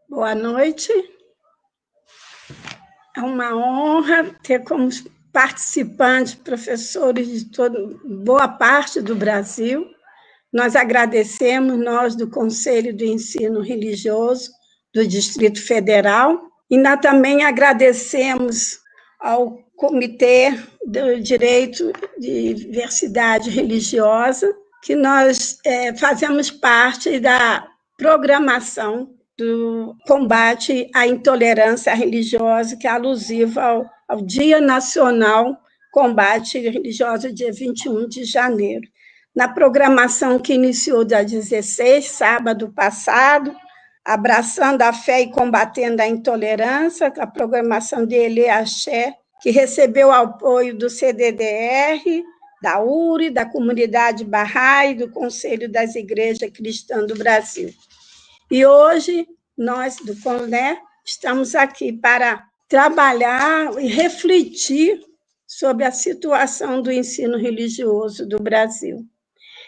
Boa noite. É uma honra ter como participantes professores de boa parte do Brasil. Nós agradecemos, nós do Conselho do Ensino Religioso do Distrito Federal, e nós também agradecemos ao Comitê do Direito de Diversidade Religiosa, que nós fazemos parte da programação do combate à intolerância religiosa, que é alusiva ao Dia Nacional Combate Religioso, dia 21 de janeiro. Na programação que iniciou dia 16, sábado passado, Abraçando a Fé e Combatendo a Intolerância, a programação de Elê Axé, que recebeu o apoio do CDDR, da URI, da Comunidade Bahá'í, do Conselho das Igrejas Cristãs do Brasil. E hoje, nós do CONE estamos aqui para trabalhar e refletir sobre a situação do ensino religioso do Brasil.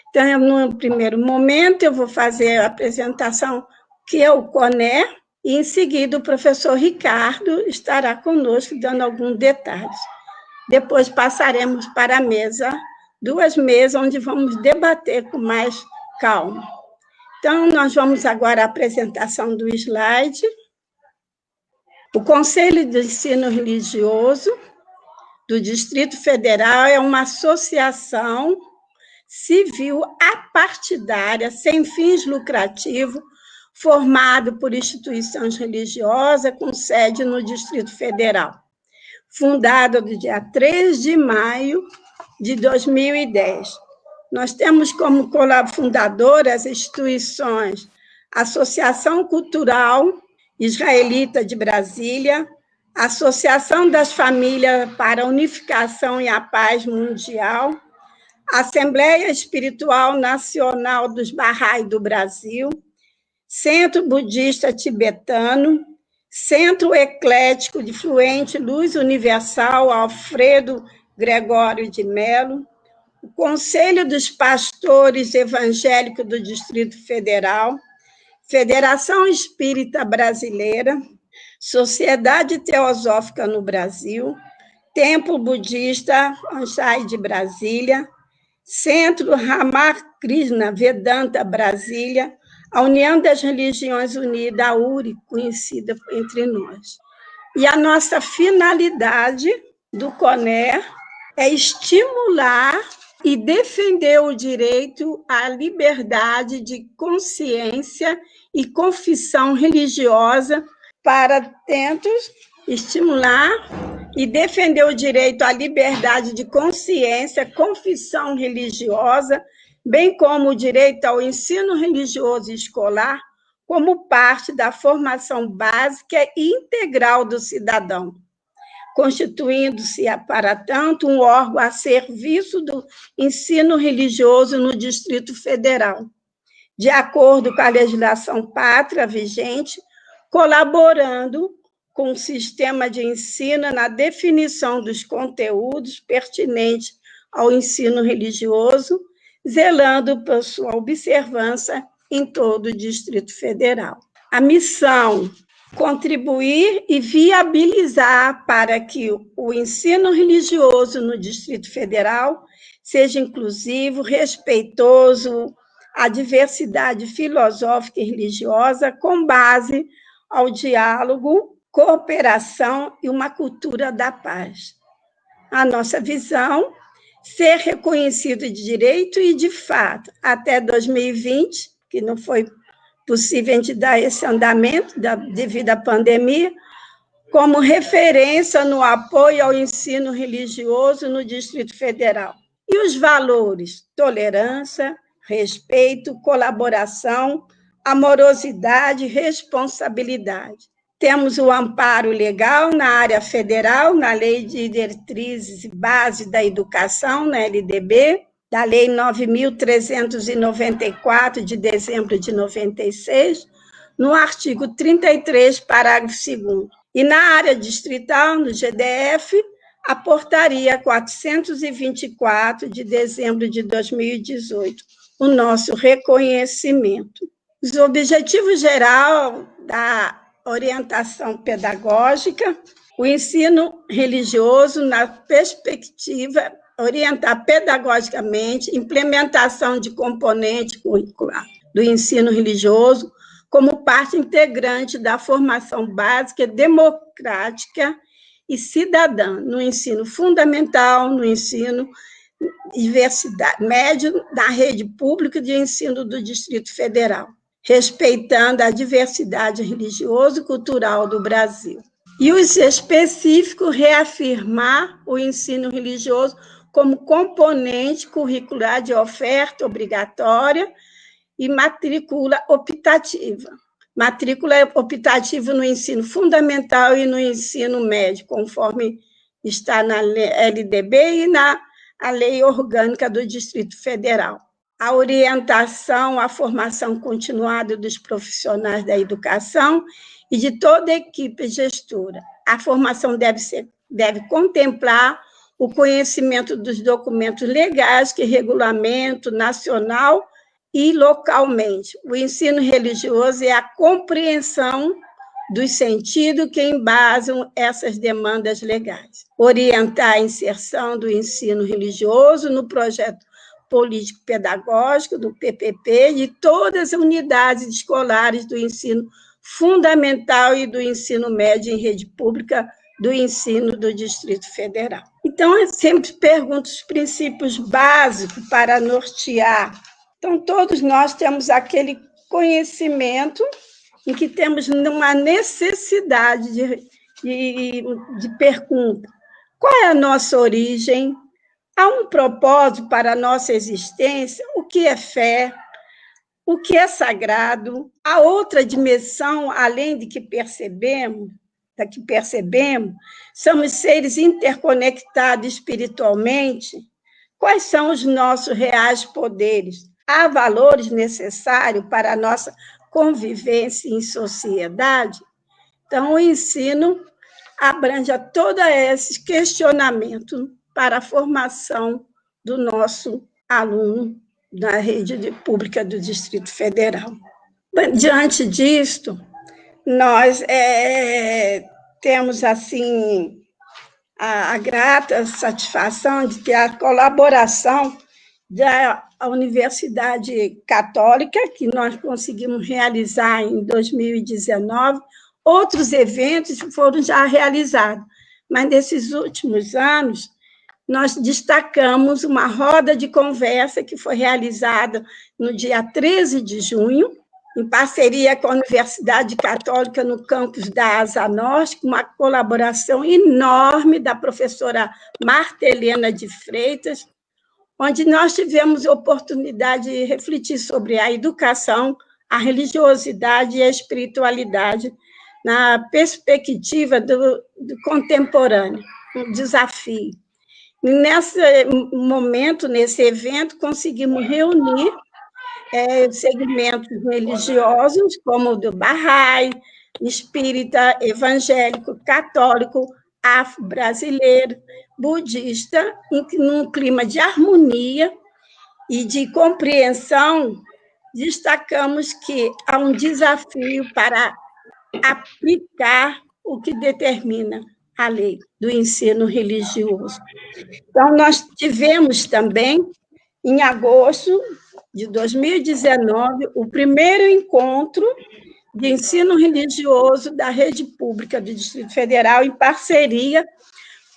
Então, no primeiro momento, eu vou fazer a apresentação que é o CONE, e em seguida o professor Ricardo estará conosco dando alguns detalhes. Depois passaremos para a mesa, duas mesas, onde vamos debater com mais calma. Então, nós vamos agora à apresentação do slide. O Conselho de Ensino Religioso do Distrito Federal é uma associação civil apartidária, sem fins lucrativos, formado por instituições religiosas com sede no Distrito Federal, fundada no dia 3 de maio de 2010. Nós temos como fundadoras as instituições Associação Cultural Israelita de Brasília, Associação das Famílias para a Unificação e a Paz Mundial, Assembleia Espiritual Nacional dos Bahá'í do Brasil, Centro Budista Tibetano, Centro Eclético de Fluente Luz Universal Alfredo Gregório de Melo, o Conselho dos Pastores Evangélicos do Distrito Federal, Federação Espírita Brasileira, Sociedade Teosófica no Brasil, Templo Budista Ansai de Brasília, Centro Ramakrishna Vedanta Brasília, a União das Religiões Unidas, a URI, conhecida entre nós. E a nossa finalidade do CONE é estimular e defender o direito à liberdade de consciência e confissão religiosa para tentos estimular e defender o direito à liberdade de consciência, confissão religiosa, bem como o direito ao ensino religioso escolar, como parte da formação básica e integral do cidadão, constituindo-se, para tanto, um órgão a serviço do ensino religioso no Distrito Federal, de acordo com a legislação pátria vigente, colaborando com o sistema de ensino na definição dos conteúdos pertinentes ao ensino religioso, zelando por sua observância em todo o Distrito Federal. A missão: contribuir e viabilizar para que o ensino religioso no Distrito Federal seja inclusivo, respeitoso à diversidade filosófica e religiosa, com base ao diálogo, cooperação e uma cultura da paz. A nossa visão: ser reconhecido de direito e de fato, até 2020, que não foi possível a gente dar esse andamento devido à pandemia, como referência no apoio ao ensino religioso no Distrito Federal. E os valores: tolerância, respeito, colaboração, amorosidade, responsabilidade. Temos o amparo legal na área federal, na Lei de Diretrizes e Base da Educação, na LDB, da Lei 9.394, de dezembro de 96, no artigo 33, parágrafo 2º. E na área distrital, no GDF, a Portaria 424, de dezembro de 2018, o nosso reconhecimento. Os objetivos gerais da orientação pedagógica, o ensino religioso na perspectiva, orientar pedagogicamente, implementação de componente curricular do ensino religioso como parte integrante da formação básica, democrática e cidadã no ensino fundamental, no ensino médio, na rede pública de ensino do Distrito Federal, respeitando a diversidade religiosa e cultural do Brasil. E os específicos, reafirmar o ensino religioso como componente curricular de oferta obrigatória e matrícula optativa. Matrícula optativa no ensino fundamental e no ensino médio, conforme está na LDB e na Lei Orgânica do Distrito Federal. A orientação, a formação continuada dos profissionais da educação e de toda a equipe gestora. A formação deve contemplar o conhecimento dos documentos legais que regulamentam nacional e localmente. O ensino religioso é a compreensão dos sentidos que embasam essas demandas legais. Orientar a inserção do ensino religioso no projeto político-pedagógico, do PPP, de todas as unidades escolares do ensino fundamental e do ensino médio em rede pública do ensino do Distrito Federal. Então, eu sempre pergunto os princípios básicos para nortear. Então, todos nós temos aquele conhecimento em que temos uma necessidade de pergunta. Qual é a nossa origem? Há um propósito para a nossa existência? O que é fé? O que é sagrado? Há outra dimensão, além da que percebemos? Somos seres interconectados espiritualmente? Quais são os nossos reais poderes? Há valores necessários para a nossa convivência em sociedade? Então, o ensino abrange todos esses questionamentos para a formação do nosso aluno na rede pública do Distrito Federal. Diante disto, nós temos, assim, a grata satisfação de que a colaboração da Universidade Católica, que nós conseguimos realizar em 2019, outros eventos foram já realizados, mas nesses últimos anos, nós destacamos uma roda de conversa que foi realizada no dia 13 de junho, em parceria com a Universidade Católica no campus da Asa Norte, com uma colaboração enorme da professora Marta Helena de Freitas, onde nós tivemos oportunidade de refletir sobre a educação, a religiosidade e a espiritualidade na perspectiva do contemporâneo, um desafio. E nesse momento, nesse evento, conseguimos reunir segmentos religiosos, como o do Bahá'í, espírita, evangélico, católico, afro-brasileiro, budista, num clima de harmonia e de compreensão. Destacamos que há um desafio para aplicar o que determina a lei do ensino religioso. Então, nós tivemos também, em agosto de 2019, o primeiro encontro de ensino religioso da rede pública do Distrito Federal, em parceria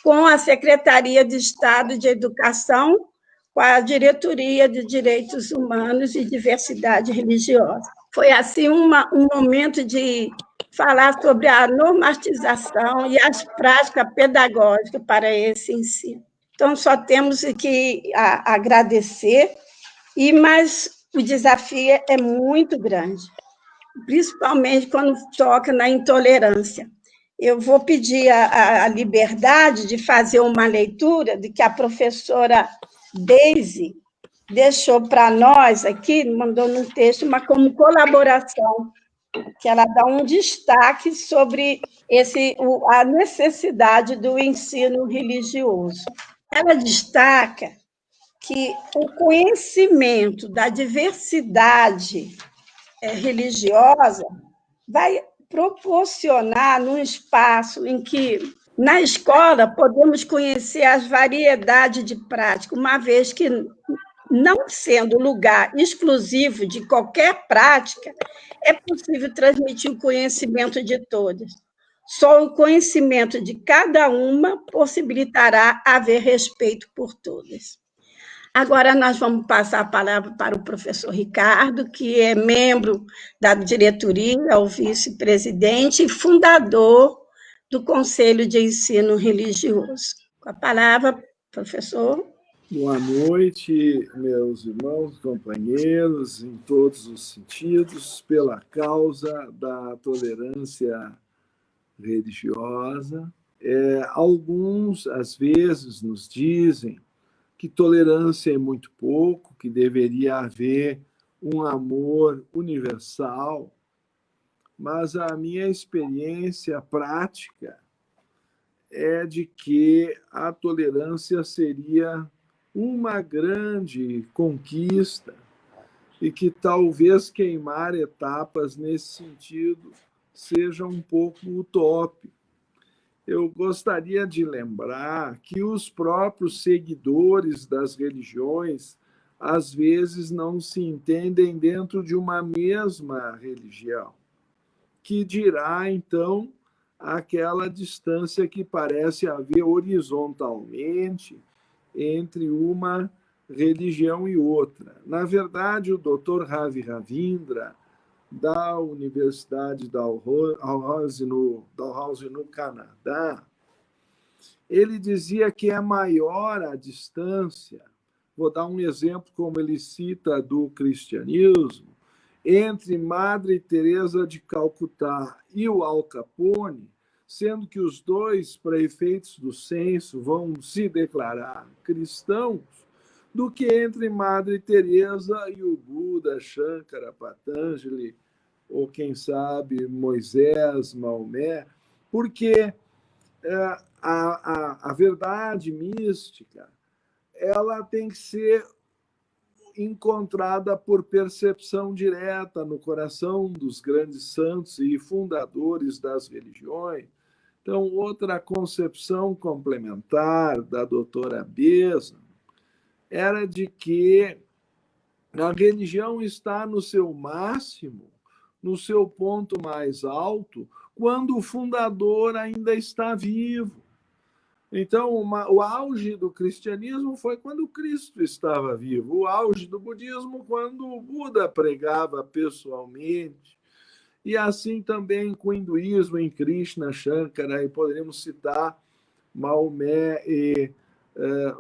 com a Secretaria de Estado de Educação, com a Diretoria de Direitos Humanos e Diversidade Religiosa. Foi, assim, um momento de falar sobre a normatização e as práticas pedagógicas para esse ensino. Então, só temos que agradecer, mas o desafio é muito grande, principalmente quando toca na intolerância. Eu vou pedir a liberdade de fazer uma leitura de que a professora Deise deixou para nós aqui, mandou num texto, como colaboração, que ela dá um destaque sobre a necessidade do ensino religioso. Ela destaca que o conhecimento da diversidade religiosa vai proporcionar num espaço em que, na escola, podemos conhecer as variedades de prática, uma vez que, não sendo lugar exclusivo de qualquer prática, é possível transmitir o conhecimento de todas. Só o conhecimento de cada uma possibilitará haver respeito por todas. Agora nós vamos passar a palavra para o professor Ricardo, que é membro da diretoria, o vice-presidente e fundador do Conselho de Ensino Religioso. Com a palavra, professor. Boa noite, meus irmãos, companheiros, em todos os sentidos, pela causa da tolerância religiosa. Alguns, às vezes, nos dizem que tolerância é muito pouco, que deveria haver um amor universal, mas a minha experiência prática é de que a tolerância seria uma grande conquista e que talvez queimar etapas nesse sentido seja um pouco utópico. Eu gostaria de lembrar que os próprios seguidores das religiões às vezes não se entendem dentro de uma mesma religião, que dirá, então, aquela distância que parece haver horizontalmente entre uma religião e outra. Na verdade, o Dr. Ravi Ravindra, da Universidade Dalhousie, no Canadá, ele dizia que é maior a distância, vou dar um exemplo como ele cita do cristianismo, entre Madre Teresa de Calcutá e o Al Capone, sendo que os dois, para efeitos do censo, vão se declarar cristãos, do que entre Madre Teresa e o Buda, Shankara, Patanjali, ou quem sabe Moisés, Maomé, porque a verdade mística ela tem que ser encontrada por percepção direta no coração dos grandes santos e fundadores das religiões. Então, outra concepção complementar da doutora Besa era de que a religião está no seu máximo, no seu ponto mais alto, quando o fundador ainda está vivo. Então, o auge do cristianismo foi quando Cristo estava vivo, o auge do budismo quando o Buda pregava pessoalmente, e assim também com o hinduísmo em Krishna, Shankara, e poderíamos citar Maomé e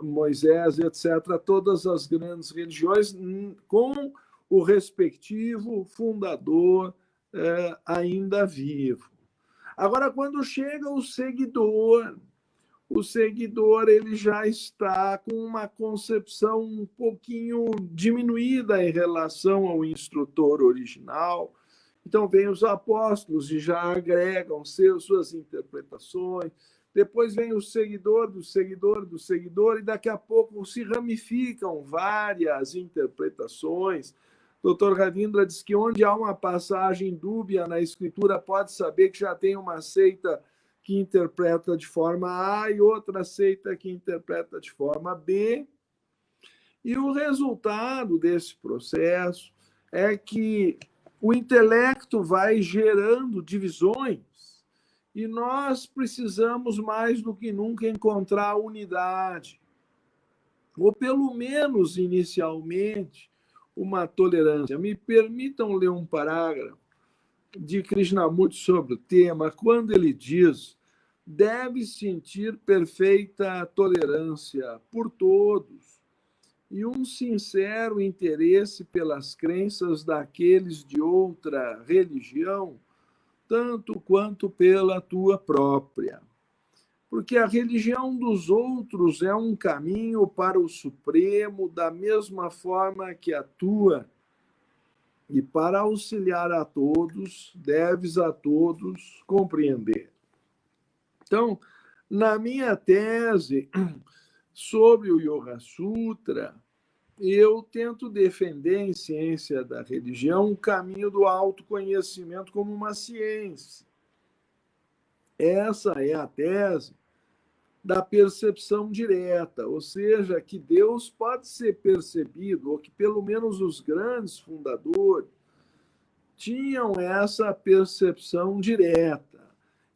Moisés, etc., todas as grandes religiões com o respectivo fundador ainda vivo. Agora, quando chega o seguidor ele já está com uma concepção um pouquinho diminuída em relação ao instrutor original. Então, vem os apóstolos e já agregam suas interpretações. Depois vem o seguidor do seguidor do seguidor, e daqui a pouco se ramificam várias interpretações. Dr. Ravindra diz que onde há uma passagem dúbia na escritura, pode saber que já tem uma seita que interpreta de forma A e outra seita que interpreta de forma B. E o resultado desse processo é que o intelecto vai gerando divisões e nós precisamos mais do que nunca encontrar unidade, ou pelo menos inicialmente uma tolerância. Me permitam ler um parágrafo de Krishnamurti sobre o tema, quando ele diz: deve sentir perfeita tolerância por todos e um sincero interesse pelas crenças daqueles de outra religião, tanto quanto pela tua própria. Porque a religião dos outros é um caminho para o Supremo, da mesma forma que a tua. E para auxiliar a todos, deves a todos compreender. Então, na minha tese sobre o Yoga Sutra, eu tento defender em ciência da religião o caminho do autoconhecimento como uma ciência. Essa é a tese da percepção direta, ou seja, que Deus pode ser percebido, ou que pelo menos os grandes fundadores tinham essa percepção direta.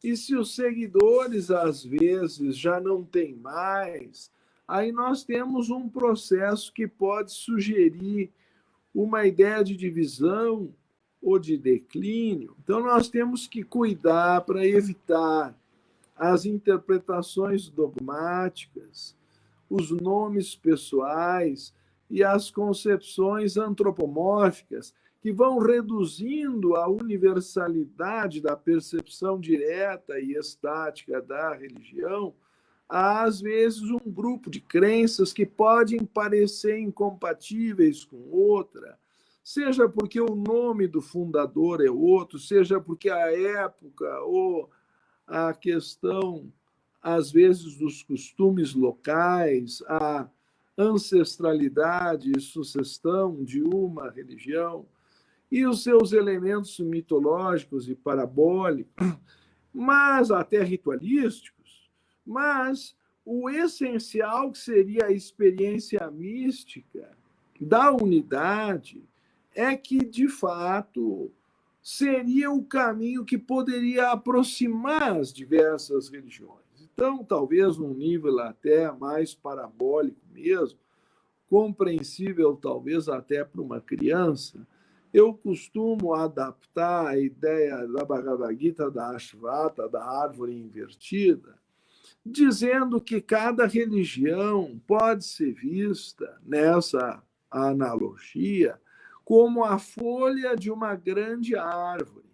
E se os seguidores, às vezes, já não têm mais, aí nós temos um processo que pode sugerir uma ideia de divisão ou de declínio. Então, nós temos que cuidar para evitar as interpretações dogmáticas, os nomes pessoais e as concepções antropomórficas que vão reduzindo a universalidade da percepção direta e estática da religião a, às vezes, um grupo de crenças que podem parecer incompatíveis com outra, seja porque o nome do fundador é outro, seja porque a época ou a questão, às vezes, dos costumes locais, a ancestralidade e sucessão de uma religião e os seus elementos mitológicos e parabólicos, mas até ritualísticos, mas o essencial que seria a experiência mística da unidade é que, de fato, seria o caminho que poderia aproximar as diversas religiões. Então, talvez num nível até mais parabólico mesmo, compreensível talvez até para uma criança, eu costumo adaptar a ideia da Bhagavad Gita, da Ashvata, da árvore invertida, dizendo que cada religião pode ser vista nessa analogia como a folha de uma grande árvore.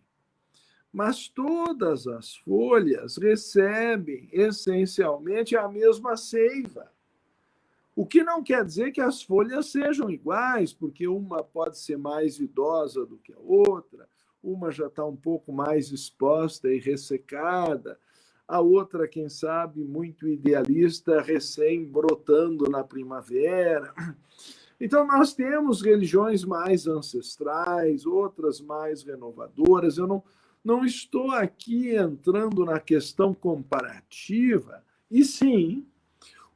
Mas todas as folhas recebem essencialmente a mesma seiva. O que não quer dizer que as folhas sejam iguais, porque uma pode ser mais idosa do que a outra, uma já está um pouco mais exposta e ressecada, a outra, quem sabe, muito idealista, recém brotando na primavera. Então, nós temos religiões mais ancestrais, outras mais renovadoras. Eu não estou aqui entrando na questão comparativa, e sim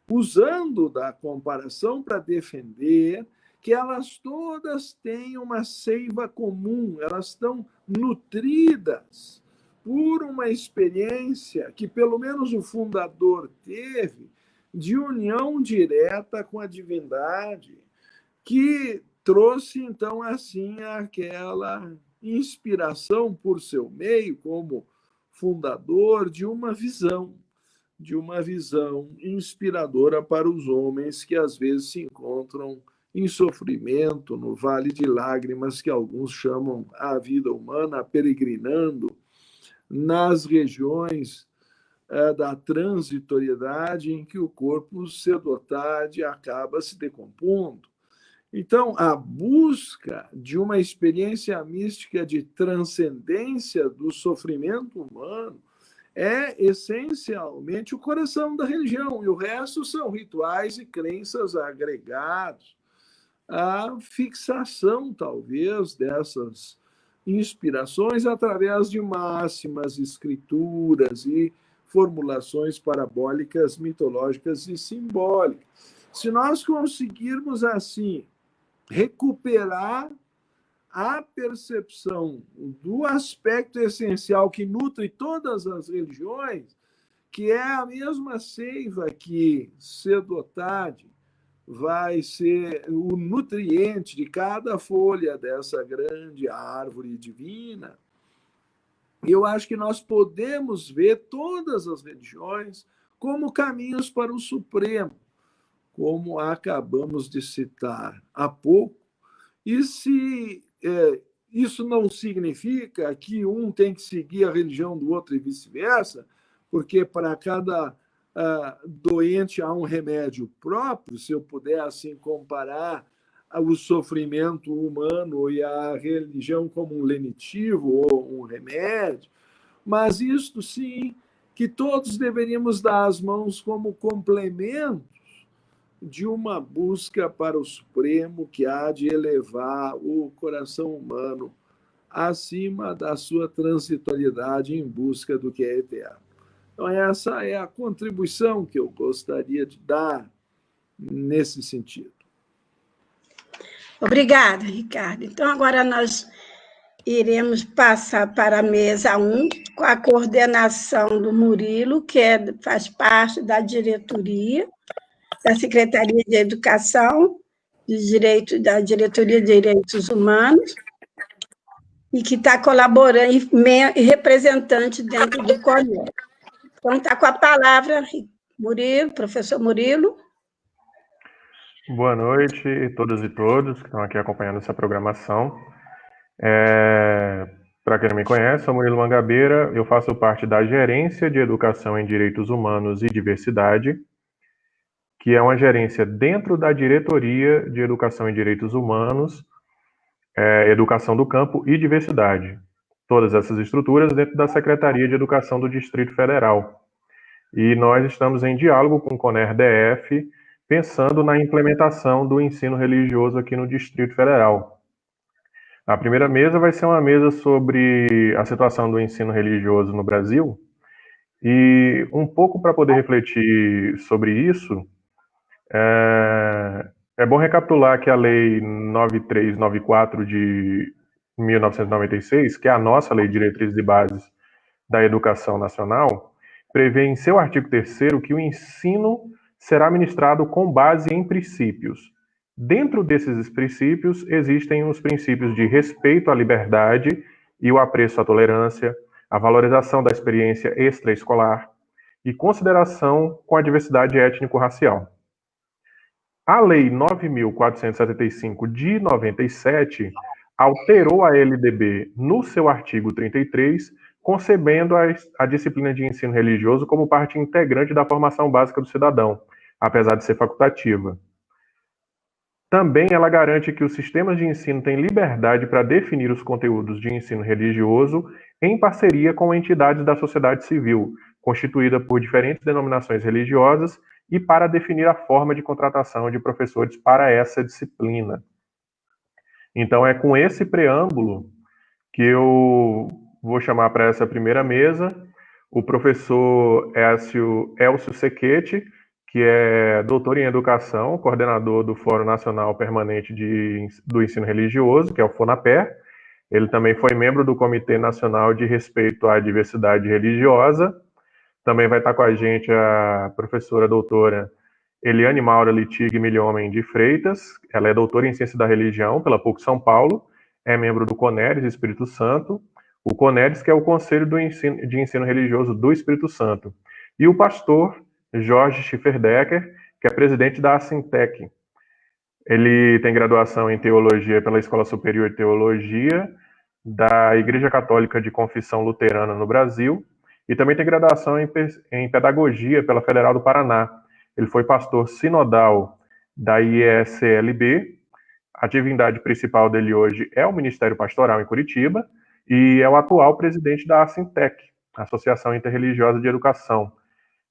usando da comparação para defender que elas todas têm uma seiva comum, elas estão nutridas por uma experiência que pelo menos o fundador teve de união direta com a divindade, que trouxe então assim aquela inspiração por seu meio como fundador de uma visão inspiradora para os homens que às vezes se encontram em sofrimento no vale de lágrimas que alguns chamam a vida humana, peregrinando nas regiões da transitoriedade em que o corpo cedo ou tarde acaba se decompondo. Então, a busca de uma experiência mística de transcendência do sofrimento humano é essencialmente o coração da religião, e o resto são rituais e crenças agregados à fixação, talvez, dessas inspirações através de máximas, escrituras e formulações parabólicas, mitológicas e simbólicas. Se nós conseguirmos, assim, recuperar a percepção do aspecto essencial que nutre todas as religiões, que é a mesma seiva que, cedo ou tarde, vai ser o nutriente de cada folha dessa grande árvore divina. Eu acho que nós podemos ver todas as religiões como caminhos para o Supremo, como acabamos de citar há pouco. E se isso não significa que um tem que seguir a religião do outro e vice-versa, porque para cada doente há um remédio próprio, se eu puder assim comparar o sofrimento humano e a religião como um lenitivo ou um remédio, mas isto sim, que todos deveríamos dar as mãos como complementos de uma busca para o Supremo que há de elevar o coração humano acima da sua transitoriedade em busca do que é eterno. Então, essa é a contribuição que eu gostaria de dar nesse sentido. Obrigada, Ricardo. Então, agora nós iremos passar para a mesa 1, com a coordenação do Murilo, que faz parte da diretoria, da Secretaria de Educação, da Diretoria de Direitos Humanos, e que está colaborando, e representante dentro do CONER. Então, está com a palavra Murilo, professor Murilo. Boa noite a todas e todos que estão aqui acompanhando essa programação. Para quem não me conhece, sou Murilo Mangabeira, eu faço parte da Gerência de Educação em Direitos Humanos e Diversidade, que é uma gerência dentro da Diretoria de Educação em Direitos Humanos, Educação do Campo e Diversidade. Todas essas estruturas dentro da Secretaria de Educação do Distrito Federal. E nós estamos em diálogo com o CONER-DF, pensando na implementação do ensino religioso aqui no Distrito Federal. A primeira mesa vai ser uma mesa sobre a situação do ensino religioso no Brasil, e um pouco para poder refletir sobre isso, é bom recapitular que a Lei 9394 de 1996, que é a nossa Lei de Diretrizes e Bases da Educação Nacional, prevê em seu artigo 3º que o ensino será ministrado com base em princípios. Dentro desses princípios, existem os princípios de respeito à liberdade e o apreço à tolerância, a valorização da experiência extraescolar e consideração com a diversidade étnico-racial. A Lei 9.475 de 97 alterou a LDB no seu artigo 33, concebendo a disciplina de ensino religioso como parte integrante da formação básica do cidadão, apesar de ser facultativa. Também ela garante que os sistemas de ensino têm liberdade para definir os conteúdos de ensino religioso em parceria com entidades da sociedade civil, constituída por diferentes denominações religiosas, e para definir a forma de contratação de professores para essa disciplina. Então, é com esse preâmbulo que eu vou chamar para essa primeira mesa o professor Elcio Sequete, que é doutor em Educação, coordenador do Fórum Nacional Permanente do Ensino Religioso, que é o FONAPER. Ele também foi membro do Comitê Nacional de Respeito à Diversidade Religiosa. Também vai estar com a gente a professora doutora Eliane Maura Litig Milhomem de Freitas. Ela é doutora em Ciência da Religião pela PUC São Paulo, é membro do CONERES Espírito Santo, o CONERES, que é o Conselho de Ensino Religioso do Espírito Santo, e o pastor Jorge Schifferdecker, que é presidente da Assintec. Ele tem graduação em Teologia pela Escola Superior de Teologia da Igreja Católica de Confissão Luterana no Brasil, e também tem graduação em Pedagogia pela Federal do Paraná. Ele foi pastor sinodal da IESLB. A atividade principal dele hoje é o Ministério Pastoral em Curitiba e é o atual presidente da Assintec, Associação Interreligiosa de Educação,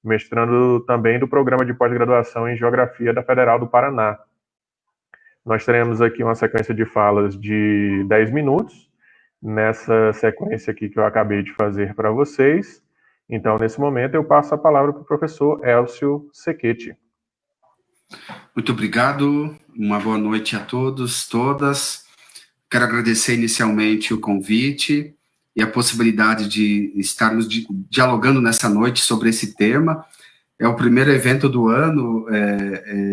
mestrando também do Programa de Pós-Graduação em Geografia da Federal do Paraná. Nós teremos aqui uma sequência de falas de 10 minutos, nessa sequência aqui que eu acabei de fazer para vocês. Então, nesse momento, eu passo a palavra para o professor Elcio Sequete. Muito obrigado, uma boa noite a todos, todas. Quero agradecer inicialmente o convite e a possibilidade de estarmos dialogando nessa noite sobre esse tema. É o primeiro evento do ano,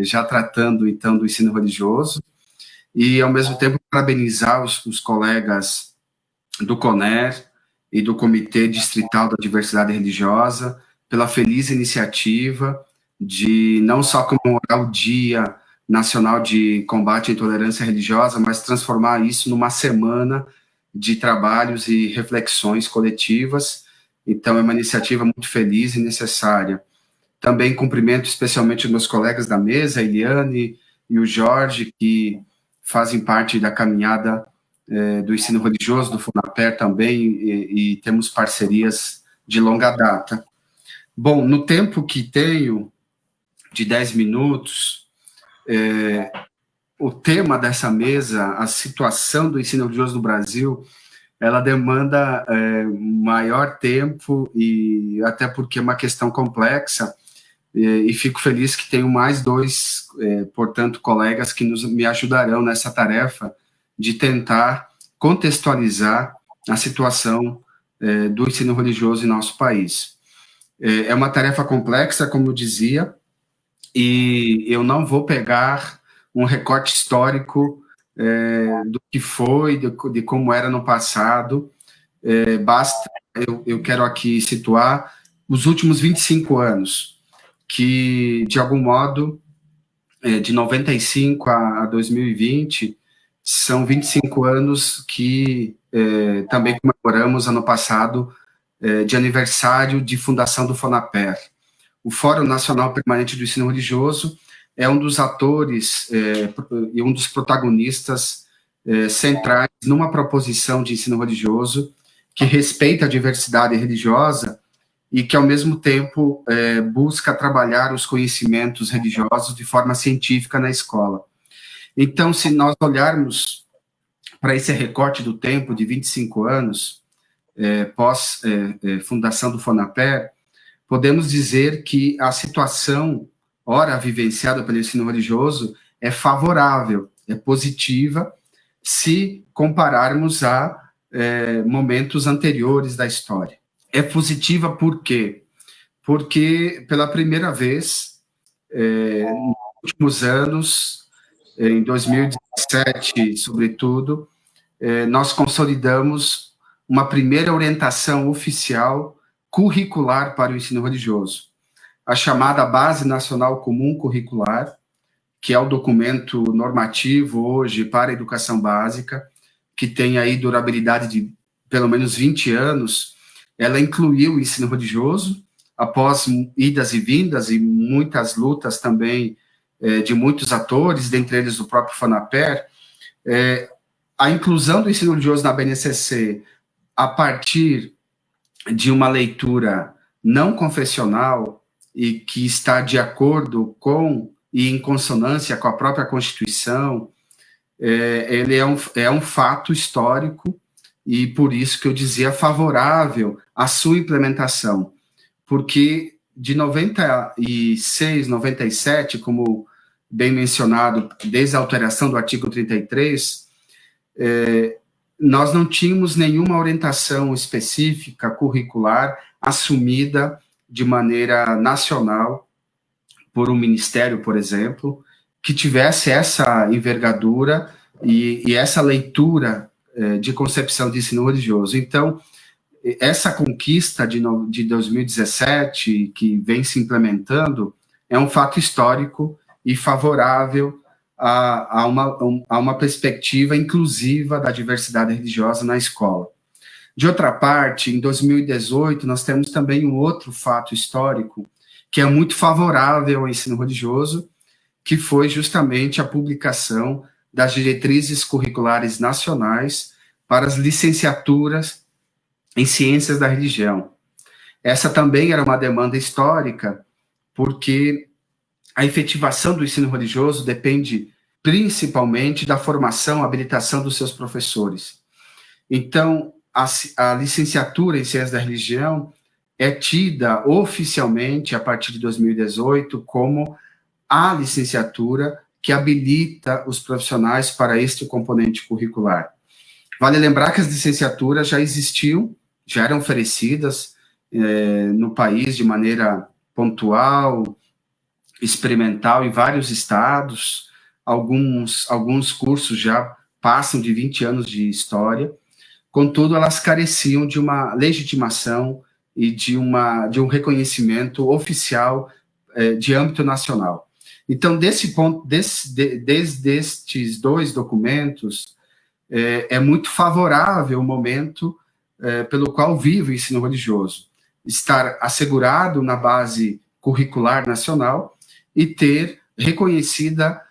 já tratando, então, do ensino religioso, e, ao mesmo tempo, parabenizar os colegas do CONER e do Comitê Distrital da Diversidade Religiosa pela feliz iniciativa de não só comemorar o Dia Nacional de Combate à Intolerância Religiosa, mas transformar isso numa semana de trabalhos e reflexões coletivas. Então, é uma iniciativa muito feliz e necessária. Também cumprimento especialmente os meus colegas da mesa, a Eliane e o Jorge, que fazem parte da caminhada do ensino religioso, do FONAPER também, e temos parcerias de longa data. Bom, no tempo que tenho, de 10 minutos, o tema dessa mesa, a situação do ensino religioso no Brasil, ela demanda maior tempo, e até porque é uma questão complexa, e fico feliz que tenho mais dois, portanto, colegas que me ajudarão nessa tarefa de tentar contextualizar a situação do ensino religioso em nosso país. É uma tarefa complexa, como eu dizia, e eu não vou pegar um recorte histórico do que foi, de como era no passado. Basta, eu quero aqui situar os últimos 25 anos, que, de algum modo, de 95 a 2020, são 25 anos que também comemoramos ano passado, de aniversário de fundação do FONAPER. O Fórum Nacional Permanente do Ensino Religioso é um dos atores e um dos protagonistas centrais numa proposição de ensino religioso que respeita a diversidade religiosa e que, ao mesmo tempo, busca trabalhar os conhecimentos religiosos de forma científica na escola. Então, se nós olharmos para esse recorte do tempo de 25 anos, pós fundação do FONAPER, podemos dizer que a situação, ora vivenciada pelo ensino religioso, é favorável, é positiva, se compararmos a momentos anteriores da história. É positiva por quê? Porque, pela primeira vez, nos últimos anos, em 2017, sobretudo, nós consolidamos uma primeira orientação oficial curricular para o ensino religioso, a chamada Base Nacional Comum Curricular, que é o documento normativo hoje para a educação básica, que tem aí durabilidade de pelo menos 20 anos. Ela incluiu o ensino religioso, após idas e vindas e muitas lutas também de muitos atores, dentre eles o próprio FONAPER, a inclusão do ensino religioso na BNCC a partir de uma leitura não confessional e que está de acordo com e em consonância com a própria Constituição, ele é um fato histórico e por isso que eu dizia favorável à sua implementação, porque de 96, 97, como bem mencionado, desde a alteração do artigo 33, nós não tínhamos nenhuma orientação específica, curricular, assumida de maneira nacional por um ministério, por exemplo, que tivesse essa envergadura e essa leitura de concepção de ensino religioso. Então, essa conquista de 2017, que vem se implementando, é um fato histórico e favorável a uma perspectiva inclusiva da diversidade religiosa na escola. De outra parte, em 2018, nós temos também um outro fato histórico que é muito favorável ao ensino religioso, que foi justamente a publicação das diretrizes curriculares nacionais para as licenciaturas em ciências da religião. Essa também era uma demanda histórica, porque a efetivação do ensino religioso depende principalmente da formação, habilitação dos seus professores. Então, a licenciatura em ciências da religião é tida oficialmente, a partir de 2018, como a licenciatura que habilita os profissionais para este componente curricular. Vale lembrar que as licenciaturas já existiam, já eram oferecidas no país de maneira pontual, experimental, em vários estados. Alguns cursos já passam de 20 anos de história, contudo, elas careciam de uma legitimação e de um reconhecimento oficial de âmbito nacional. Então, desse ponto, desde estes dois documentos, é muito favorável o momento pelo qual vive o ensino religioso, estar assegurado na base curricular nacional e ter reconhecida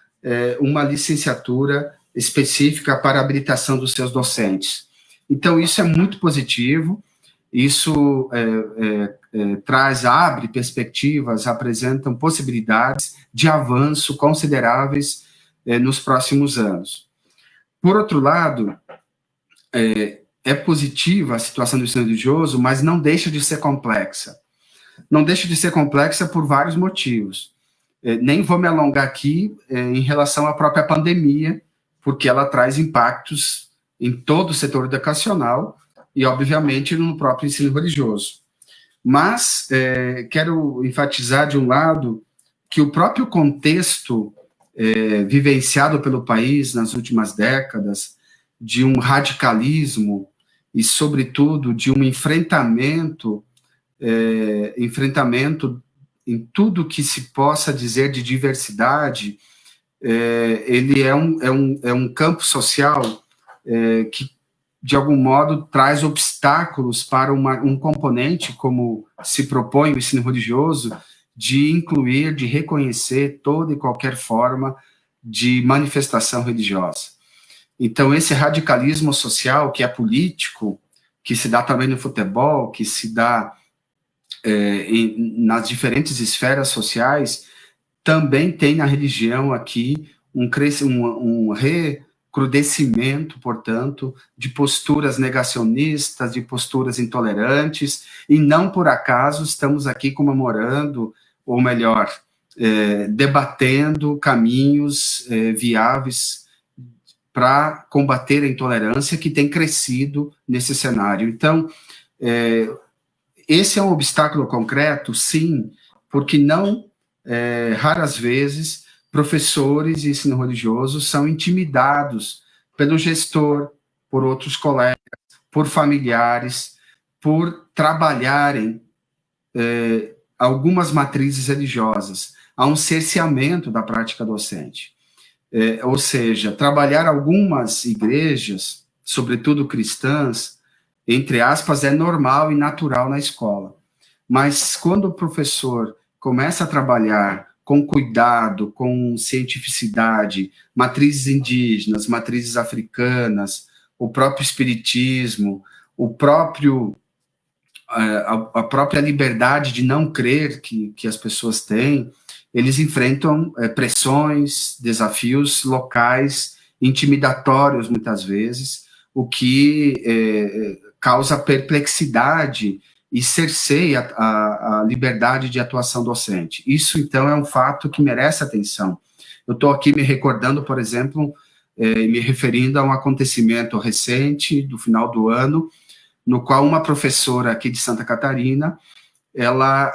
uma licenciatura específica para a habilitação dos seus docentes. Então, isso é muito positivo, isso abre perspectivas, apresentam possibilidades de avanço consideráveis nos próximos anos. Por outro lado, é positiva a situação do ensino religioso, mas não deixa de ser complexa. Não deixa de ser complexa por vários motivos. Nem vou me alongar aqui em relação à própria pandemia, porque ela traz impactos em todo o setor educacional e, obviamente, no próprio ensino religioso. Mas quero enfatizar, de um lado, que o próprio contexto vivenciado pelo país nas últimas décadas, de um radicalismo e, sobretudo, de um enfrentamento em tudo que se possa dizer de diversidade, ele é um campo social que, de algum modo, traz obstáculos para um componente, como se propõe o ensino religioso, de incluir, de reconhecer toda e qualquer forma de manifestação religiosa. Então, esse radicalismo social, que é político, que se dá também no futebol, que se dá nas diferentes esferas sociais, também tem na religião aqui um recrudescimento, portanto, de posturas negacionistas, de posturas intolerantes, e não por acaso estamos aqui comemorando, ou melhor, debatendo caminhos viáveis para combater a intolerância que tem crescido nesse cenário. Então, esse é um obstáculo concreto, sim, porque não raras vezes professores de ensino religioso são intimidados pelo gestor, por outros colegas, por familiares, por trabalharem algumas matrizes religiosas. Há um cerceamento da prática docente. Ou seja, trabalhar algumas igrejas, sobretudo cristãs, entre aspas, é normal e natural na escola. Mas quando o professor começa a trabalhar com cuidado, com cientificidade, matrizes indígenas, matrizes africanas, o próprio espiritismo, a própria liberdade de não crer que as pessoas têm, eles enfrentam pressões, desafios locais, intimidatórios muitas vezes, o que causa perplexidade e cerceia a liberdade de atuação docente. Isso, então, é um fato que merece atenção. Eu estou aqui me recordando, por exemplo, me referindo a um acontecimento recente, do final do ano, no qual uma professora aqui de Santa Catarina, ela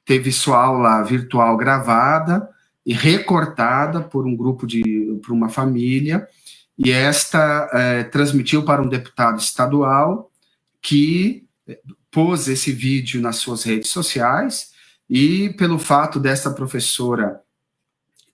teve sua aula virtual gravada e recortada por por uma família, e esta transmitiu para um deputado estadual que pôs esse vídeo nas suas redes sociais, e pelo fato dessa professora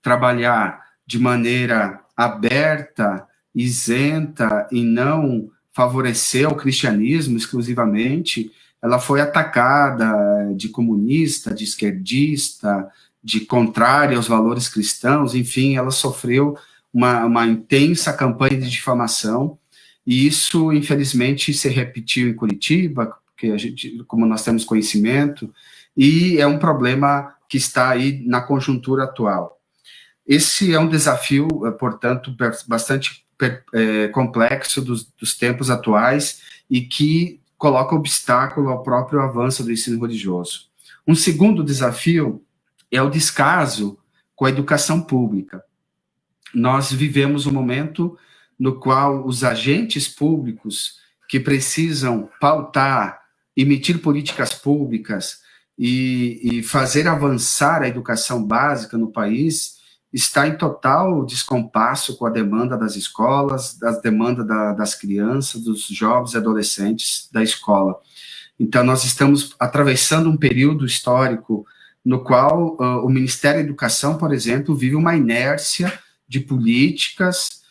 trabalhar de maneira aberta, isenta e não favorecer o cristianismo exclusivamente, ela foi atacada de comunista, de esquerdista, de contrária aos valores cristãos, enfim, ela sofreu uma intensa campanha de difamação, e isso, infelizmente, se repetiu em Curitiba, porque a gente, como nós temos conhecimento, e é um problema que está aí na conjuntura atual. Esse é um desafio, portanto, bastante complexo dos tempos atuais e que coloca obstáculo ao próprio avanço do ensino religioso. Um segundo desafio é o descaso com a educação pública. Nós vivemos um momento no qual os agentes públicos que precisam pautar, emitir políticas públicas e fazer avançar a educação básica no país está em total descompasso com a demanda das escolas, das demandas das crianças, dos jovens e adolescentes da escola. Então, nós estamos atravessando um período histórico no qual o Ministério da Educação, por exemplo, vive uma inércia de políticas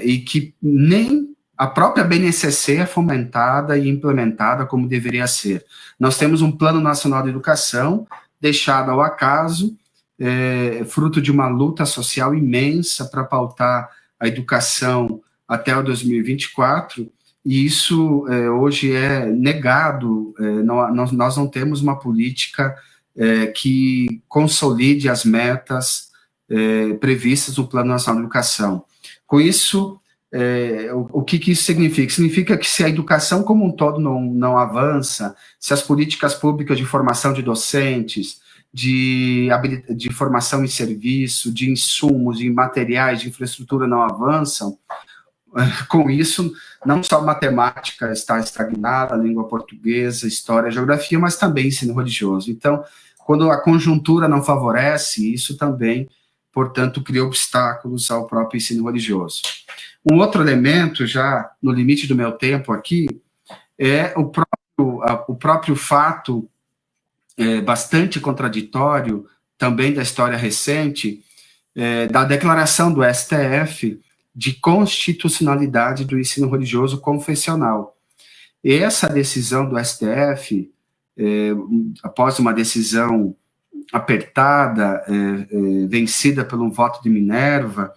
e que nem a própria BNCC é fomentada e implementada como deveria ser. Nós temos um Plano Nacional de Educação deixado ao acaso, fruto de uma luta social imensa para pautar a educação até o 2024, e isso hoje é negado. Nós não temos uma política que consolide as metas previstas no Plano Nacional de Educação. Com isso, o que isso significa? Significa que se a educação como um todo não avança, se as políticas públicas de formação de docentes, de formação em serviço, de insumos, de materiais, de infraestrutura não avançam, com isso, não só matemática está estagnada, língua portuguesa, história, geografia, mas também ensino religioso. Então, quando a conjuntura não favorece, isso também, portanto, cria obstáculos ao próprio ensino religioso. Um outro elemento, já no limite do meu tempo aqui, é o próprio fato bastante contraditório, também da história recente, da declaração do STF de constitucionalidade do ensino religioso confessional. E essa decisão do STF, após uma decisão apertada, vencida pelo voto de Minerva,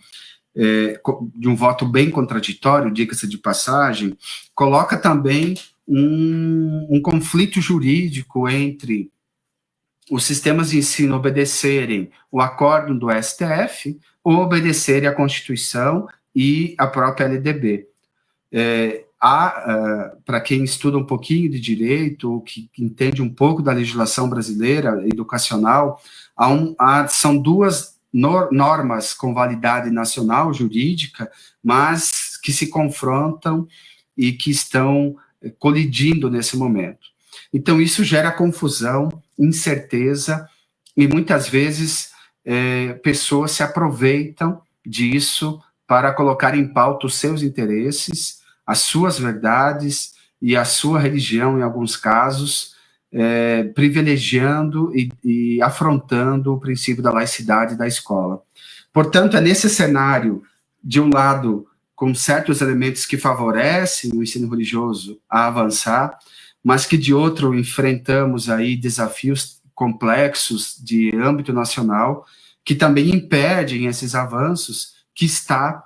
de um voto bem contraditório, diga-se de passagem, coloca também um conflito jurídico entre os sistemas de ensino obedecerem o acórdão do STF ou obedecerem à Constituição e a própria LDB. Para quem estuda um pouquinho de direito, ou que entende um pouco da legislação brasileira educacional, são duas normas com validade nacional, jurídica, mas que se confrontam e que estão colidindo nesse momento. Então, isso gera confusão, incerteza, e muitas vezes pessoas se aproveitam disso para colocar em pauta os seus interesses, as suas verdades e a sua religião, em alguns casos, privilegiando e afrontando o princípio da laicidade da escola. Portanto, é nesse cenário, de um lado, com certos elementos que favorecem o ensino religioso a avançar, mas que, de outro, enfrentamos aí desafios complexos de âmbito nacional, que também impedem esses avanços, que está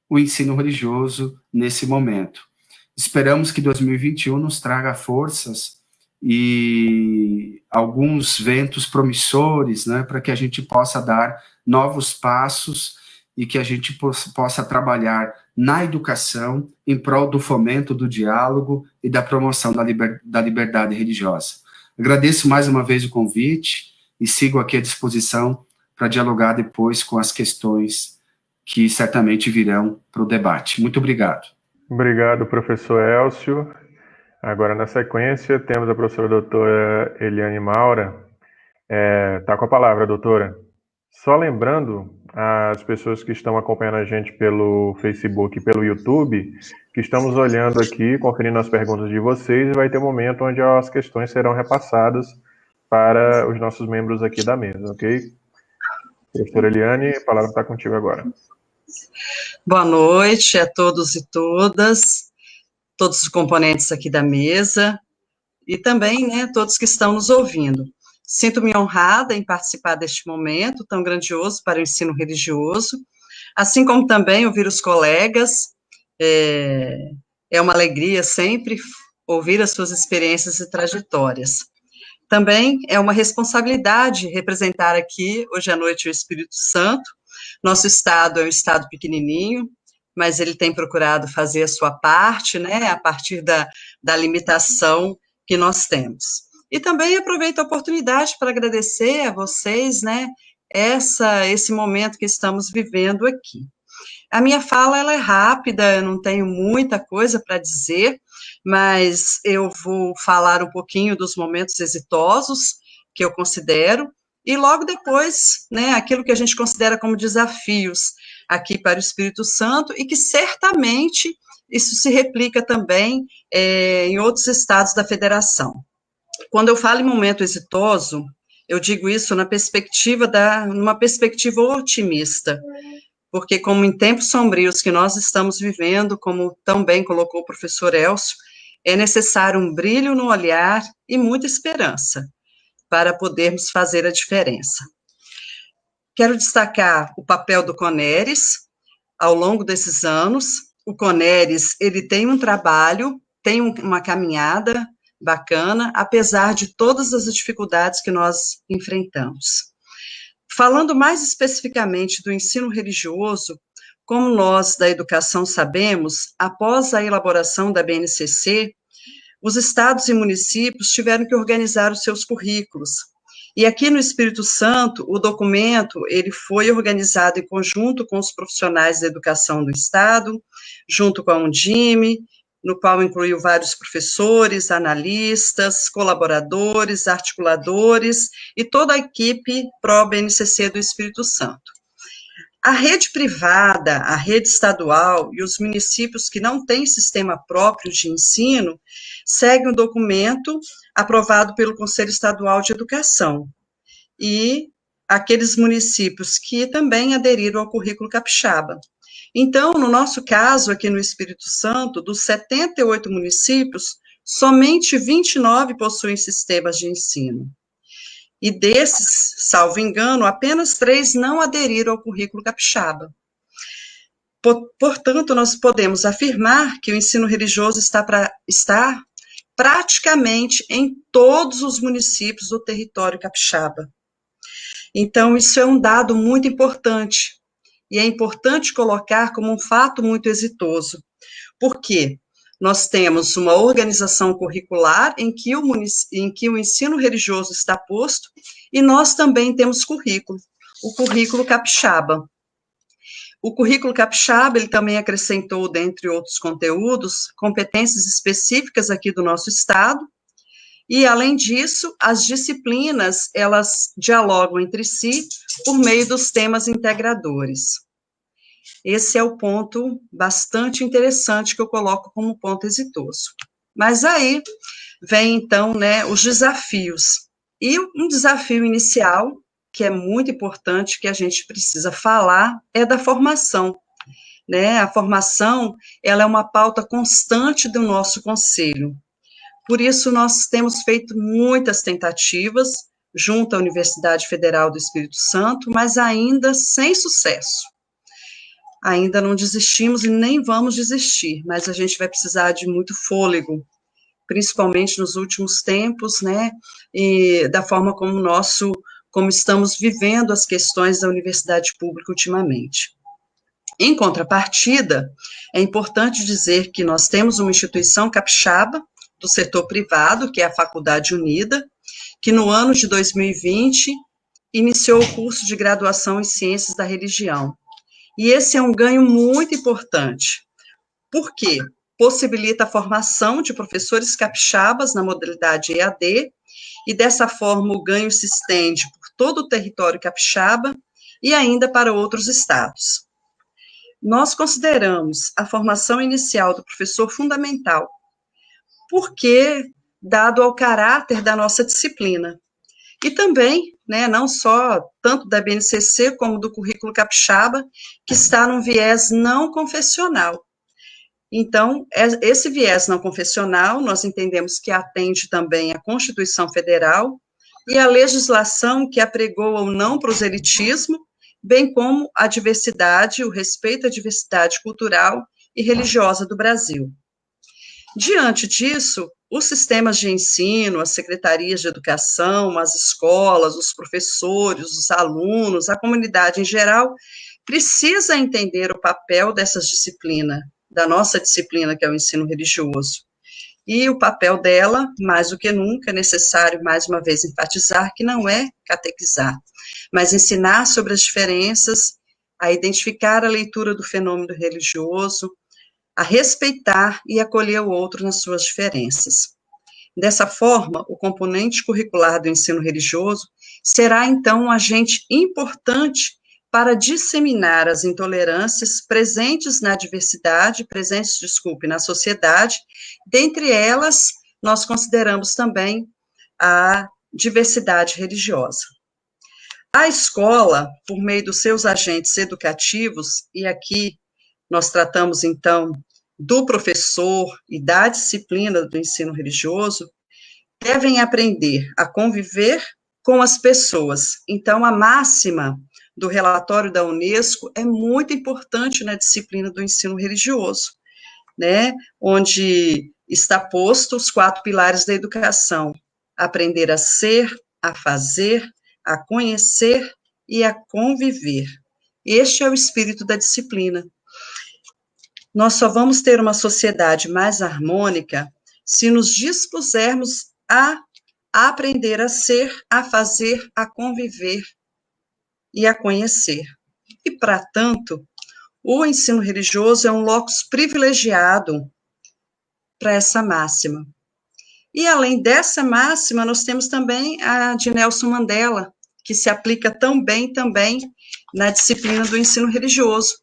o ensino religioso nesse momento. Esperamos que 2021 nos traga forças e alguns ventos promissores, né, para que a gente possa dar novos passos e que a gente possa trabalhar na educação em prol do fomento do diálogo e da promoção da liberdade religiosa. Agradeço mais uma vez o convite e sigo aqui à disposição para dialogar depois com as questões que certamente virão para o debate. Muito obrigado. Obrigado, professor Elcio. Agora, na sequência, temos a professora doutora Eliane Maura. Está com a palavra, doutora. Só lembrando as pessoas que estão acompanhando a gente pelo Facebook e pelo YouTube, que estamos olhando aqui, conferindo as perguntas de vocês, e vai ter um momento onde as questões serão repassadas para os nossos membros aqui da mesa, ok? Professora Eliane, a palavra está contigo agora. Boa noite a todos e todas, todos os componentes aqui da mesa, e também, né, todos que estão nos ouvindo. Sinto-me honrada em participar deste momento tão grandioso para o ensino religioso, assim como também ouvir os colegas. É uma alegria sempre ouvir as suas experiências e trajetórias. Também é uma responsabilidade representar aqui, hoje à noite, o Espírito Santo. Nosso estado é um estado pequenininho, mas ele tem procurado fazer a sua parte, né, a partir da limitação que nós temos. E também aproveito a oportunidade para agradecer a vocês, né, esse momento que estamos vivendo aqui. A minha fala, ela é rápida, eu não tenho muita coisa para dizer, mas eu vou falar um pouquinho dos momentos exitosos que eu considero, e logo depois, né, aquilo que a gente considera como desafios aqui para o Espírito Santo, e que certamente isso se replica também em outros estados da federação. Quando eu falo em momento exitoso, eu digo isso numa perspectiva otimista, porque como em tempos sombrios que nós estamos vivendo, como tão bem colocou o professor Elcio, é necessário um brilho no olhar e muita esperança para podermos fazer a diferença. Quero destacar o papel do CONERES ao longo desses anos, o CONERES, ele tem um trabalho, tem uma caminhada bacana, apesar de todas as dificuldades que nós enfrentamos. Falando mais especificamente do ensino religioso, como nós da educação sabemos, após a elaboração da BNCC, os estados e municípios tiveram que organizar os seus currículos. E aqui no Espírito Santo, o documento, ele foi organizado em conjunto com os profissionais da educação do estado, junto com a Undime, no qual incluiu vários professores, analistas, colaboradores, articuladores e toda a equipe pró-BNCC do Espírito Santo. A rede privada, a rede estadual e os municípios que não têm sistema próprio de ensino seguem o documento aprovado pelo Conselho Estadual de Educação e aqueles municípios que também aderiram ao currículo capixaba. Então, no nosso caso, aqui no Espírito Santo, dos 78 municípios, somente 29 possuem sistemas de ensino. E desses, salvo engano, apenas 3 não aderiram ao currículo capixaba. Portanto, nós podemos afirmar que o ensino religioso está praticamente em todos os municípios do território capixaba. Então, isso é um dado muito importante, e é importante colocar como um fato muito exitoso, porque nós temos uma organização curricular em que o ensino religioso está posto, e nós também temos currículo, o currículo capixaba. O currículo capixaba, ele também acrescentou, dentre outros conteúdos, competências específicas aqui do nosso estado, e, além disso, as disciplinas, elas dialogam entre si por meio dos temas integradores. Esse é o ponto bastante interessante que eu coloco como ponto exitoso. Mas aí vem, então, né, os desafios. E um desafio inicial, que é muito importante, que a gente precisa falar, é da formação. Né? A formação, ela é uma pauta constante do nosso conselho. Por isso, nós temos feito muitas tentativas junto à Universidade Federal do Espírito Santo, mas ainda sem sucesso. Ainda não desistimos e nem vamos desistir, mas a gente vai precisar de muito fôlego, principalmente nos últimos tempos, né, e da forma como estamos vivendo as questões da universidade pública ultimamente. Em contrapartida, é importante dizer que nós temos uma instituição capixaba do setor privado, que é a Faculdade Unida, que no ano de 2020 iniciou o curso de graduação em Ciências da Religião. E esse é um ganho muito importante. Por quê? Possibilita a formação de professores capixabas na modalidade EAD, e dessa forma o ganho se estende por todo o território capixaba e ainda para outros estados. Nós consideramos a formação inicial do professor fundamental, porque, dado ao caráter da nossa disciplina, e também, né, não só tanto da BNCC como do currículo capixaba, que está num viés não confessional. Então, esse viés não confessional, nós entendemos que atende também à Constituição Federal e à legislação que apregoa o não proselitismo, bem como a diversidade, o respeito à diversidade cultural e religiosa do Brasil. Diante disso, os sistemas de ensino, as secretarias de educação, as escolas, os professores, os alunos, a comunidade em geral, precisa entender o papel dessas disciplinas, da nossa disciplina, que é o ensino religioso. E o papel dela, mais do que nunca, é necessário, mais uma vez, enfatizar que não é catequizar, mas ensinar sobre as diferenças, a identificar a leitura do fenômeno religioso, a respeitar e acolher o outro nas suas diferenças. Dessa forma, o componente curricular do ensino religioso será, então, um agente importante para disseminar as intolerâncias presentes na diversidade, na sociedade. Dentre elas, nós consideramos também a diversidade religiosa. A escola, por meio dos seus agentes educativos, e aqui nós tratamos, então, do professor e da disciplina do ensino religioso, devem aprender a conviver com as pessoas. Então, a máxima do relatório da Unesco é muito importante na disciplina do ensino religioso, né, onde está posto os 4 pilares da educação: aprender a ser, a fazer, a conhecer e a conviver. Este é o espírito da disciplina. Nós só vamos ter uma sociedade mais harmônica se nos dispusermos a aprender a ser, a fazer, a conviver e a conhecer. E, para tanto, o ensino religioso é um locus privilegiado para essa máxima. E, além dessa máxima, nós temos também a de Nelson Mandela, que se aplica tão bem também na disciplina do ensino religioso.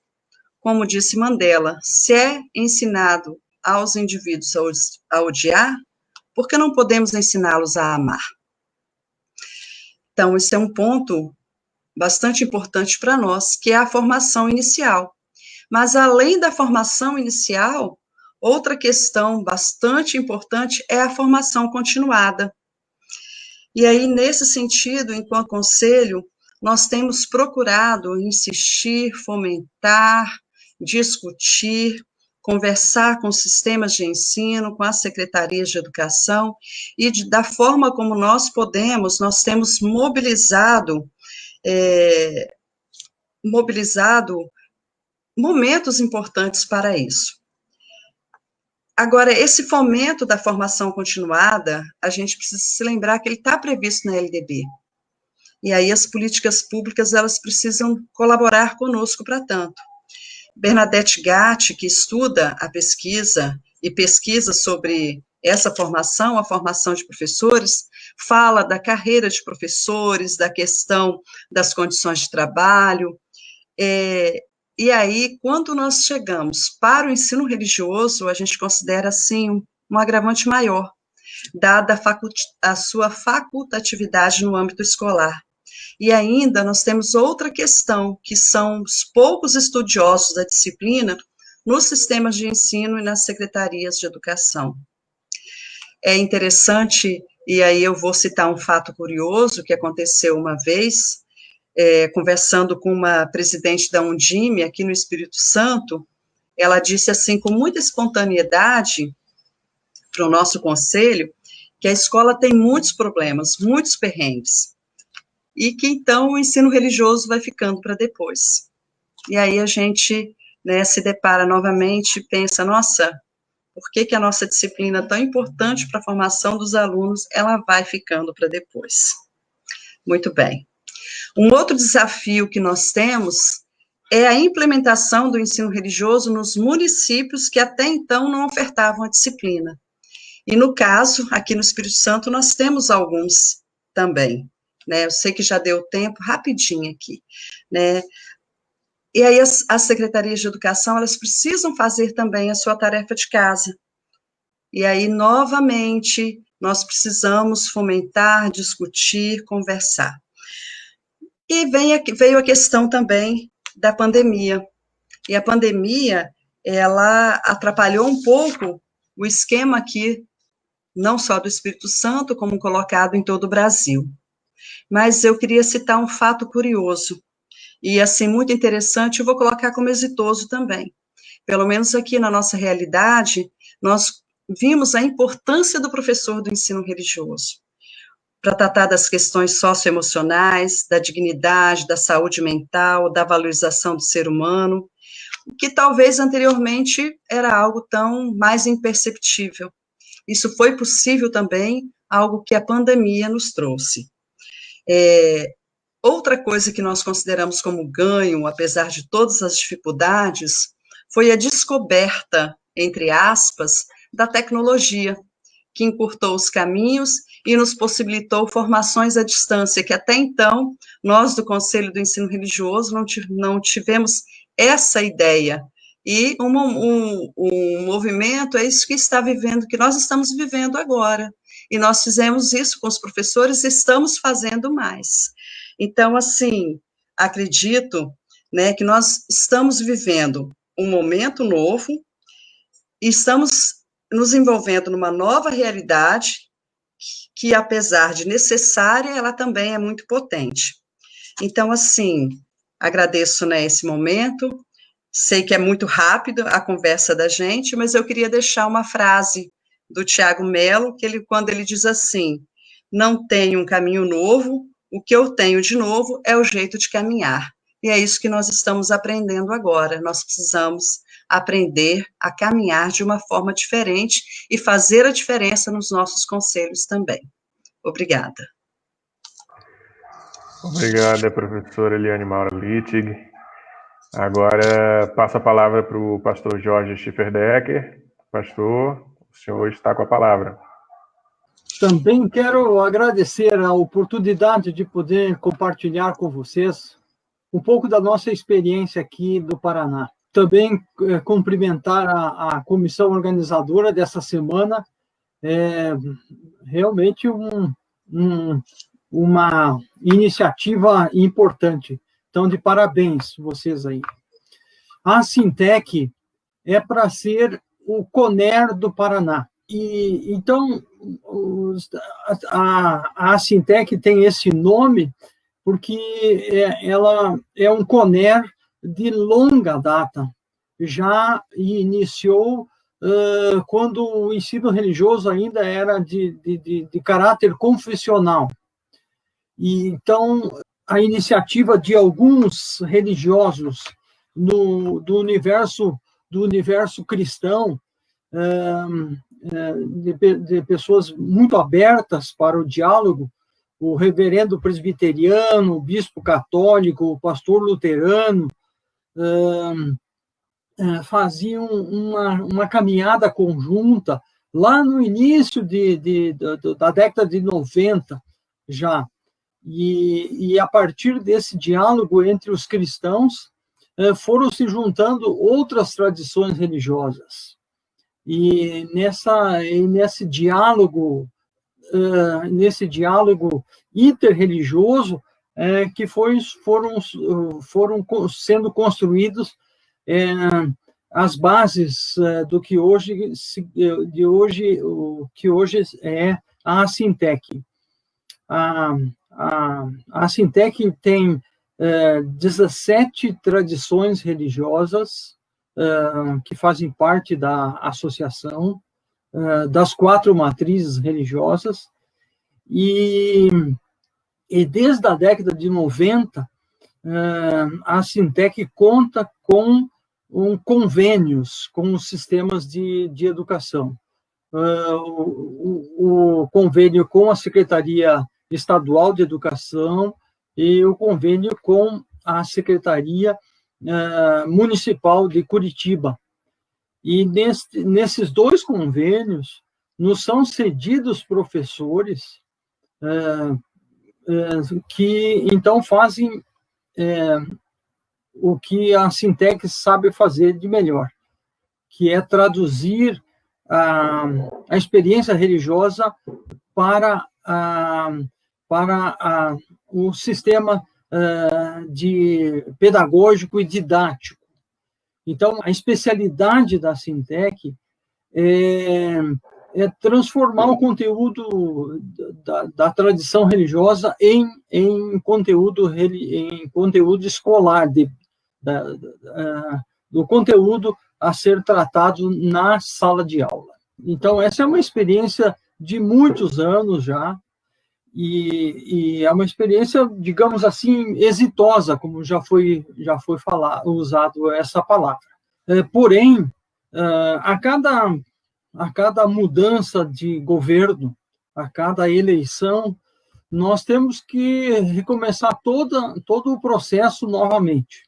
Como disse Mandela, se é ensinado aos indivíduos a odiar, por que não podemos ensiná-los a amar? Então, esse é um ponto bastante importante para nós, que é a formação inicial. Mas, além da formação inicial, outra questão bastante importante é a formação continuada. E aí, nesse sentido, enquanto conselho, nós temos procurado insistir, fomentar, discutir, conversar com os sistemas de ensino, com as secretarias de educação, e da forma como nós podemos, nós temos mobilizado momentos importantes para isso. Agora, esse fomento da formação continuada, a gente precisa se lembrar que ele está previsto na LDB. E aí as políticas públicas, elas precisam colaborar conosco para tanto. Bernadette Gatti, que estuda a pesquisa e pesquisa sobre essa formação, a formação de professores, fala da carreira de professores, da questão das condições de trabalho. E aí, quando nós chegamos para o ensino religioso, a gente considera, assim, um agravante maior, dada a sua facultatividade no âmbito escolar. E ainda nós temos outra questão, que são os poucos estudiosos da disciplina nos sistemas de ensino e nas secretarias de educação. É interessante, e aí eu vou citar um fato curioso que aconteceu uma vez, conversando com uma presidente da Undime, aqui no Espírito Santo. Ela disse assim, com muita espontaneidade, para o nosso conselho, que a escola tem muitos problemas, muitos perrengues, e que, então, o ensino religioso vai ficando para depois. E aí a gente, né, se depara novamente e pensa, nossa, por que a nossa disciplina tão importante para a formação dos alunos, ela vai ficando para depois? Muito bem. Um outro desafio que nós temos é a implementação do ensino religioso nos municípios que até então não ofertavam a disciplina. E, no caso, aqui no Espírito Santo, nós temos alguns também, né? Eu sei que já deu tempo, rapidinho aqui, né? E aí as secretarias de educação, elas precisam fazer também a sua tarefa de casa. E aí, novamente, nós precisamos fomentar, discutir, conversar. E veio a questão também da pandemia. E a pandemia, ela atrapalhou um pouco o esquema aqui, não só do Espírito Santo, como colocado em todo o Brasil. Mas eu queria citar um fato curioso, e assim, muito interessante, eu vou colocar como exitoso também. Pelo menos aqui na nossa realidade, nós vimos a importância do professor do ensino religioso, para tratar das questões socioemocionais, da dignidade, da saúde mental, da valorização do ser humano, que talvez anteriormente era algo tão mais imperceptível. Isso foi possível também, algo que a pandemia nos trouxe. Outra coisa que nós consideramos como ganho, apesar de todas as dificuldades, foi a descoberta, entre aspas, da tecnologia, que encurtou os caminhos e nos possibilitou formações à distância, que até então, nós do Conselho do Ensino Religioso não tivemos essa ideia. E um movimento é isso que está vivendo, que nós estamos vivendo agora. E nós fizemos isso com os professores e estamos fazendo mais. Então, assim, acredito, né, que nós estamos vivendo um momento novo e estamos nos envolvendo numa nova realidade que, apesar de necessária, ela também é muito potente. Então, assim, agradeço, né, esse momento. Sei que é muito rápido a conversa da gente, mas eu queria deixar uma frase do Tiago Melo, quando ele diz assim: não tenho um caminho novo, o que eu tenho de novo é o jeito de caminhar. E é isso que nós estamos aprendendo agora. Nós precisamos aprender a caminhar de uma forma diferente e fazer a diferença nos nossos conselhos também. Obrigada. Obrigada, professora Eliane Maura Littig. Agora passo a palavra para o pastor Jorge Schifferdecker. Pastor, o senhor está com a palavra. Também quero agradecer a oportunidade de poder compartilhar com vocês um pouco da nossa experiência aqui do Paraná. Também cumprimentar a comissão organizadora dessa semana. É realmente uma iniciativa importante. Então, de parabéns vocês aí. A Sintec é para ser o CONER do Paraná. E então a Sintec tem esse nome porque ela é um CONER de longa data. Já iniciou quando o ensino religioso ainda era de caráter confessional. E então a iniciativa de alguns religiosos do universo cristão, de pessoas muito abertas para o diálogo, o reverendo presbiteriano, o bispo católico, o pastor luterano, faziam uma caminhada conjunta lá no início da década de 90 já. E a partir desse diálogo entre os cristãos, foram se juntando outras tradições religiosas. E nesse diálogo interreligioso, que foram sendo construídos as bases do que hoje é a Sintec. A Sintec tem 17 tradições religiosas que fazem parte da associação, das 4 matrizes religiosas, e desde a década de 90, a Sintec conta com convênios com os sistemas de educação. O convênio com a Secretaria Estadual de Educação e o convênio com a Secretaria Municipal de Curitiba. E nesses 2 convênios, nos são cedidos professores que, então, fazem o que a Sintec sabe fazer de melhor, que é traduzir a experiência religiosa para o sistema pedagógico e didático. Então, a especialidade da Sintec é transformar o conteúdo da tradição religiosa em conteúdo escolar, do conteúdo a ser tratado na sala de aula. Então, essa é uma experiência de muitos anos já, e é uma experiência, digamos assim, exitosa, como já foi usado essa palavra. Porém, a cada mudança de governo, a cada eleição, nós temos que recomeçar todo o processo novamente.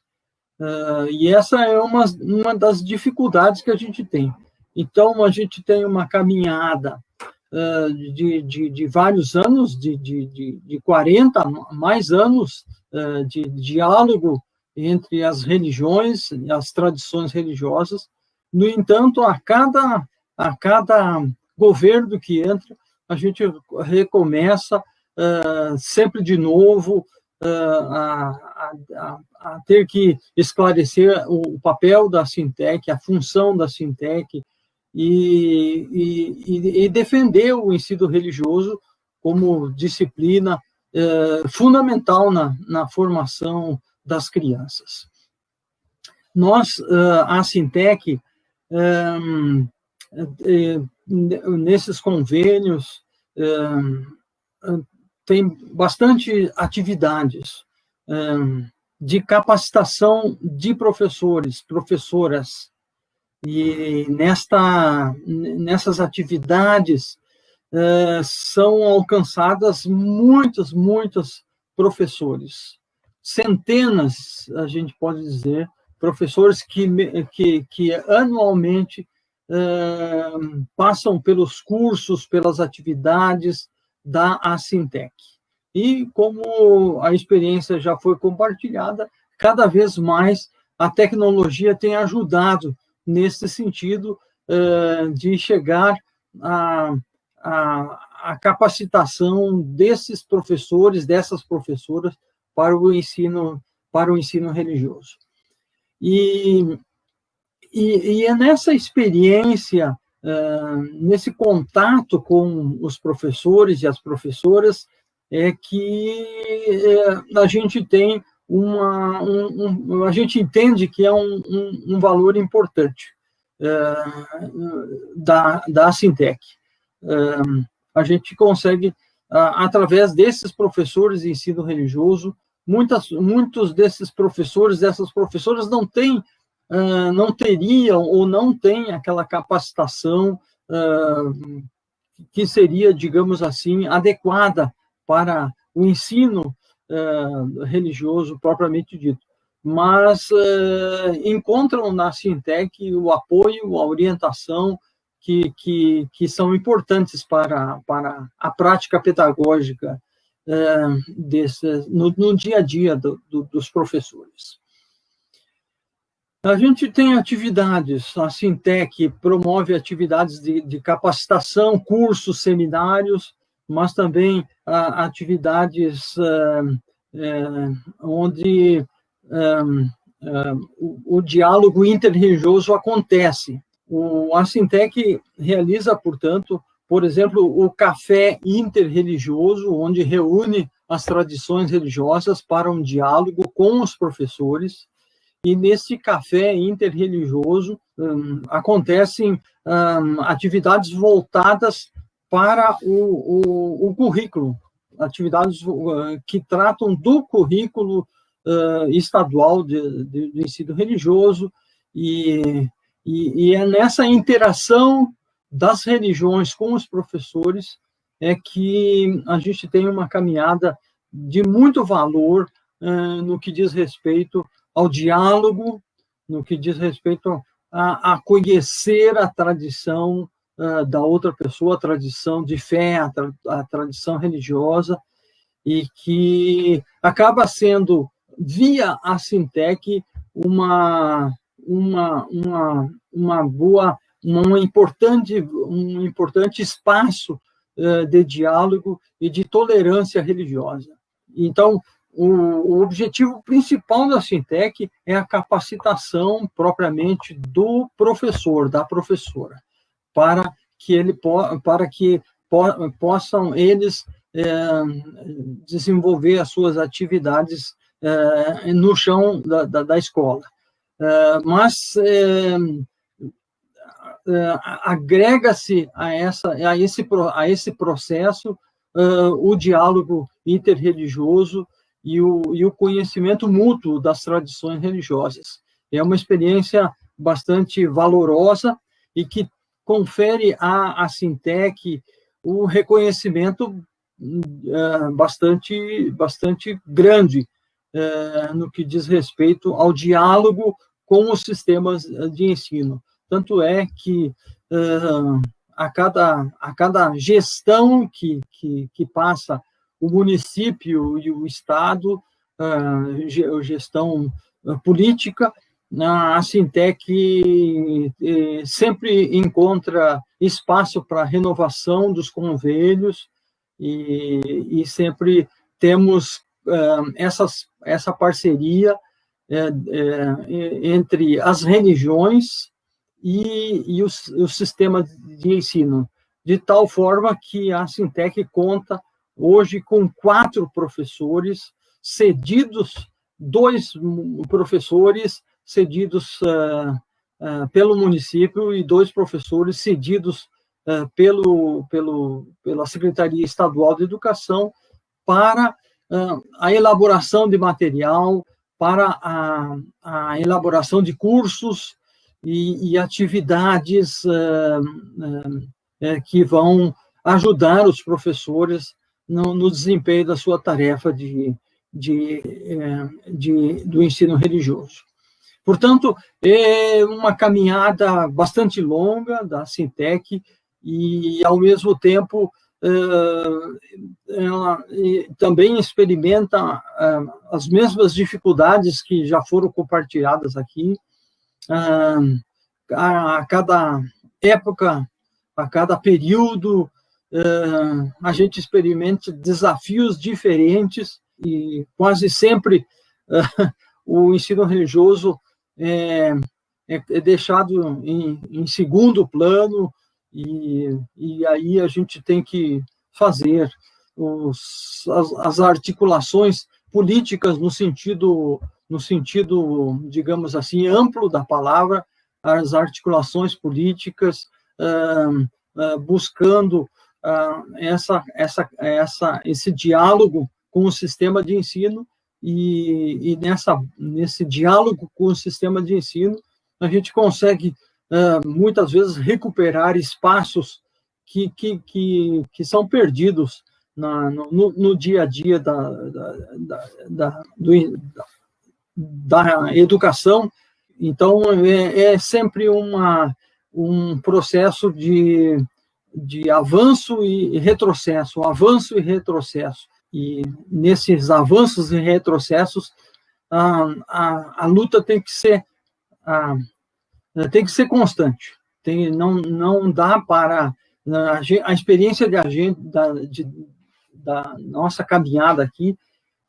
E essa é uma das dificuldades que a gente tem. Então, a gente tem uma caminhada de vários anos, de 40 mais anos de diálogo entre as religiões e as tradições religiosas. No entanto, a cada governo que entra, a gente recomeça sempre de novo a ter que esclarecer o papel da Sintec, a função da Sintec, e defender o ensino religioso como disciplina fundamental na formação das crianças. Nós, a Sintec, nesses convênios, tem bastante atividades de capacitação de professores, professoras, e nessas atividades são alcançadas muitos professores, centenas, a gente pode dizer, professores que anualmente passam pelos cursos, pelas atividades da Sintec. E como a experiência já foi compartilhada, cada vez mais a tecnologia tem ajudado nesse sentido de chegar à capacitação desses professores, dessas professoras, para o ensino religioso. E é nessa experiência, nesse contato com os professores e as professoras, é que a gente tem a gente entende que é um valor importante da Sintec. A gente consegue, através desses professores de ensino religioso, muitos desses professores, dessas professoras não teriam ou não têm aquela capacitação que seria, digamos assim, adequada para o ensino religioso propriamente dito, mas encontram na Sintec o apoio, a orientação que são importantes para a prática pedagógica no dia a dia dos professores. A gente tem atividades, a Sintec promove atividades de capacitação, cursos, seminários, mas também atividades onde o diálogo interreligioso acontece. A Sintec realiza, portanto, por exemplo, o café interreligioso, onde reúne as tradições religiosas para um diálogo com os professores. E nesse café interreligioso acontecem atividades voltadas para o currículo, atividades que tratam do currículo estadual de ensino religioso, e é nessa interação das religiões com os professores que a gente tem uma caminhada de muito valor no que diz respeito ao diálogo, no que diz respeito a conhecer a tradição da outra pessoa, a tradição de fé, a tradição religiosa, e que acaba sendo, via a Sintec, um importante espaço de diálogo e de tolerância religiosa. Então, o objetivo principal da Sintec é a capacitação propriamente do professor, da professora, para que possam eles desenvolver as suas atividades no chão da escola. Mas agrega-se a esse processo o diálogo interreligioso e o conhecimento mútuo das tradições religiosas. É uma experiência bastante valorosa e que confere à Sintec um reconhecimento bastante grande no que diz respeito ao diálogo com os sistemas de ensino. Tanto é que a cada gestão que passa o município e o Estado, gestão política, a Sintec sempre encontra espaço para renovação dos convênios e sempre temos essa parceria entre as religiões e o sistema de ensino, de tal forma que a Sintec conta hoje com 4 professores cedidos 2 professores cedidos pelo município e 2 professores cedidos pela Secretaria Estadual de Educação para a elaboração de material, para a elaboração de cursos e atividades que vão ajudar os professores no desempenho da sua tarefa do ensino religioso. Portanto, é uma caminhada bastante longa da Sintec e, ao mesmo tempo, ela também experimenta as mesmas dificuldades que já foram compartilhadas aqui. A cada época, a cada período, a gente experimenta desafios diferentes e quase sempre o ensino religioso é deixado em segundo plano e aí a gente tem que fazer as articulações políticas no sentido, digamos assim, amplo da palavra, as articulações políticas, buscando esse diálogo com o sistema de ensino e nesse diálogo com o sistema de ensino a gente consegue muitas vezes recuperar espaços que são perdidos no dia a dia da educação. Então, é sempre um processo de avanço e retrocesso, avanço e retrocesso. E nesses avanços e retrocessos, a luta tem que ser constante. Não dá para... A experiência da nossa caminhada aqui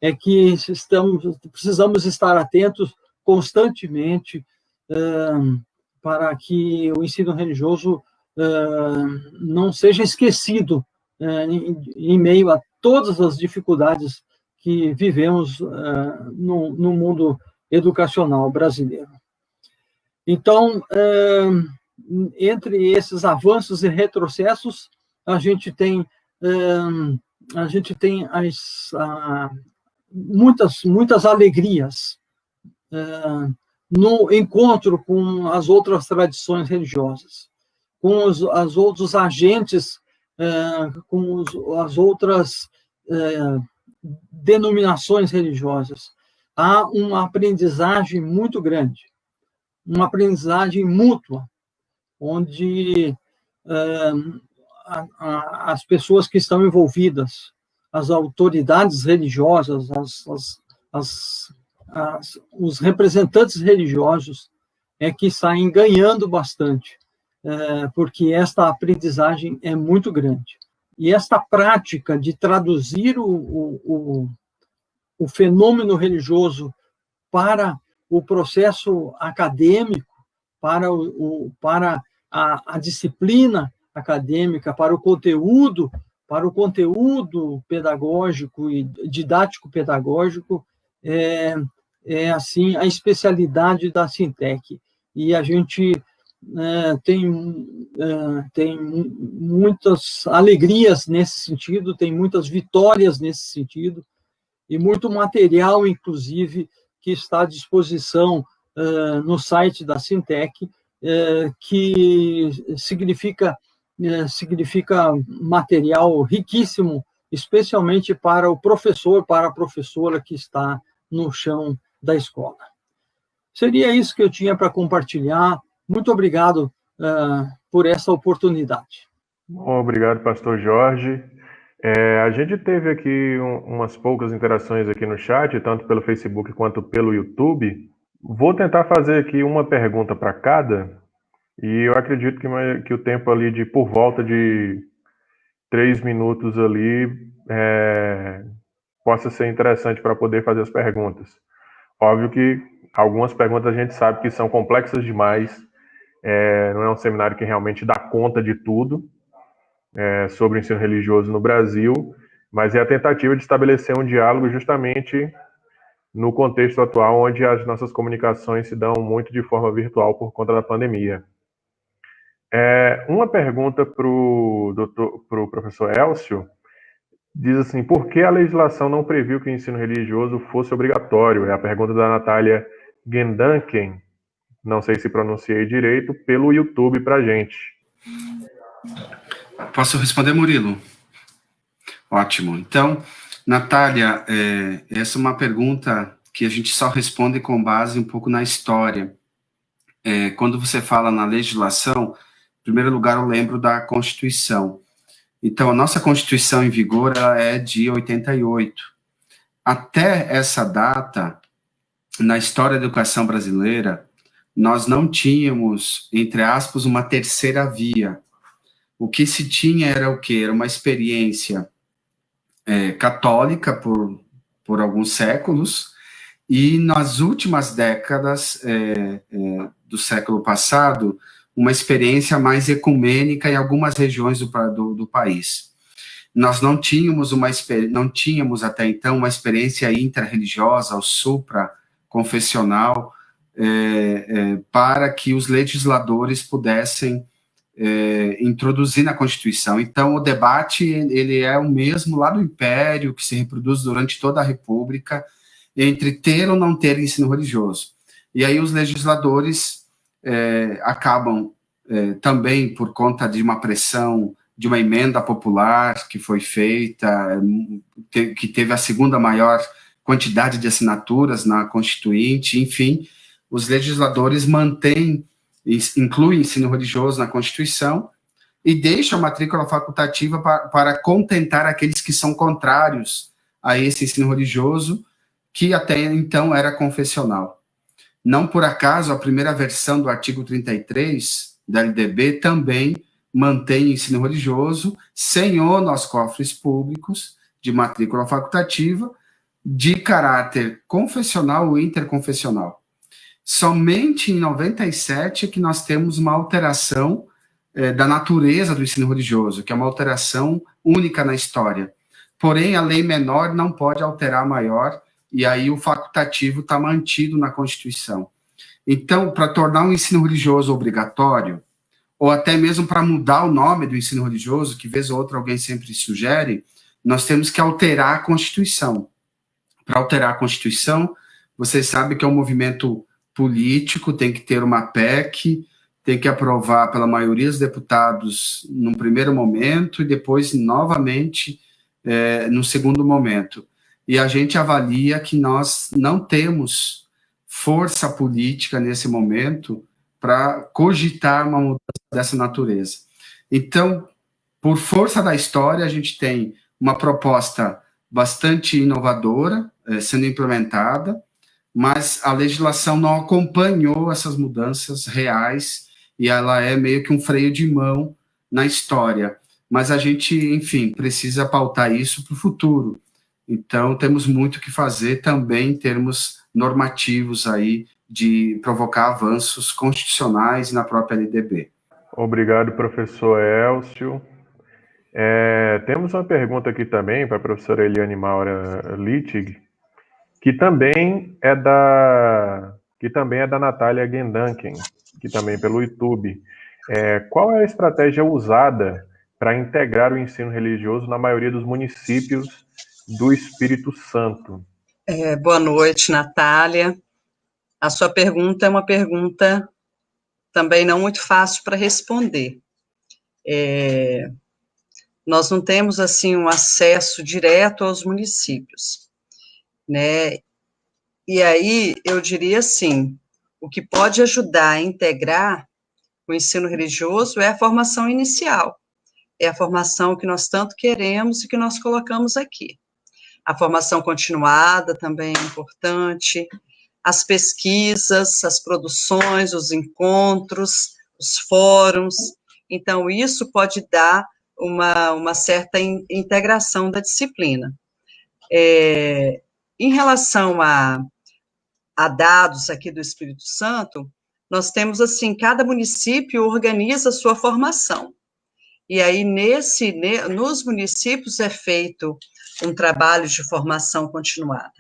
é que precisamos estar atentos constantemente para que o ensino religioso não seja esquecido em meio a todas as dificuldades que vivemos no mundo educacional brasileiro. Então, entre esses avanços e retrocessos, a gente tem muitas alegrias no encontro com as outras tradições religiosas, com os outros agentes, com as outras denominações religiosas. Há uma aprendizagem muito grande, uma aprendizagem mútua, onde as pessoas que estão envolvidas, as autoridades religiosas, os representantes religiosos, que saem ganhando bastante, porque esta aprendizagem é muito grande. E esta prática de traduzir o fenômeno religioso para o processo acadêmico, para a disciplina acadêmica, para o conteúdo pedagógico e didático-pedagógico, assim, a especialidade da Sintec. E a gente tem muitas alegrias nesse sentido, tem muitas vitórias nesse sentido, e muito material, inclusive, que está à disposição no site da Sintec, que significa material riquíssimo, especialmente para o professor, para a professora que está no chão da escola. Seria isso que eu tinha para compartilhar. Muito obrigado por essa oportunidade. Bom, obrigado, pastor Jorge. A gente teve aqui umas poucas interações aqui no chat, tanto pelo Facebook quanto pelo YouTube. Vou tentar fazer aqui uma pergunta para cada, e eu acredito que o tempo ali de por volta de 3 minutos ali possa ser interessante para poder fazer as perguntas. Óbvio que algumas perguntas a gente sabe que são complexas demais, não é um seminário que realmente dá conta de tudo sobre o ensino religioso no Brasil, mas é a tentativa de estabelecer um diálogo justamente no contexto atual, onde as nossas comunicações se dão muito de forma virtual por conta da pandemia. Uma pergunta para o professor Elcio, diz assim, por que a legislação não previu que o ensino religioso fosse obrigatório? É a pergunta da Natália Gendanken, não sei se pronunciei direito, pelo YouTube para a gente. Posso responder, Murilo? Ótimo. Então, Natália, essa é uma pergunta que a gente só responde com base um pouco na história. Quando você fala na legislação, em primeiro lugar eu lembro da Constituição. Então, a nossa Constituição em vigor ela é de 88. Até essa data, na história da educação brasileira, nós não tínhamos, entre aspas, uma terceira via. O que se tinha era o quê? Era uma experiência católica por alguns séculos, e nas últimas décadas do século passado, uma experiência mais ecumênica em algumas regiões do país. Nós não tínhamos até então uma experiência intra-religiosa ou supra-confessional para que os legisladores pudessem introduzir na Constituição. Então, o debate ele é o mesmo lá do Império, que se reproduz durante toda a República, entre ter ou não ter ensino religioso. E aí os legisladores acabam também por conta de uma pressão de uma emenda popular que foi feita, que teve a segunda maior quantidade de assinaturas na Constituinte, enfim, os legisladores incluem ensino religioso na Constituição e deixam a matrícula facultativa para contentar aqueles que são contrários a esse ensino religioso, que até então era confessional. Não por acaso, a primeira versão do artigo 33 da LDB também mantém ensino religioso sem nos cofres públicos de matrícula facultativa de caráter confessional ou interconfessional. Somente em 97 é que nós temos uma alteração da natureza do ensino religioso, que é uma alteração única na história. Porém, a lei menor não pode alterar a maior, e aí o facultativo está mantido na Constituição. Então, para tornar o ensino religioso obrigatório, ou até mesmo para mudar o nome do ensino religioso, que vez ou outra alguém sempre sugere, nós temos que alterar a Constituição. Para alterar a Constituição, vocês sabem que é um movimento político, tem que ter uma PEC, tem que aprovar pela maioria dos deputados num primeiro momento e depois novamente no segundo momento. E a gente avalia que nós não temos força política nesse momento para cogitar uma mudança dessa natureza. Então, por força da história, a gente tem uma proposta bastante inovadora sendo implementada, mas a legislação não acompanhou essas mudanças reais e ela é meio que um freio de mão na história. Mas a gente, enfim, precisa pautar isso para o futuro. Então, temos muito que fazer também em termos normativos aí de provocar avanços constitucionais na própria LDB. Obrigado, professor Elcio. Temos uma pergunta aqui também para a professora Eliane Maura Littig, que também é da Natália Gendanken, que também pelo YouTube. Qual é a estratégia usada para integrar o ensino religioso na maioria dos municípios do Espírito Santo? Boa noite, Natália. A sua pergunta é uma pergunta também não muito fácil para responder. Nós não temos, assim, um acesso direto aos municípios, né? E aí, eu diria assim, o que pode ajudar a integrar o ensino religioso é a formação inicial, é a formação que nós tanto queremos e que nós colocamos aqui. A formação continuada também é importante, as pesquisas, as produções, os encontros, os fóruns. Então, isso pode dar uma certa integração da disciplina. Em relação a dados aqui do Espírito Santo, nós temos, assim, cada município organiza a sua formação. E aí, nos municípios é feito um trabalho de formação continuada.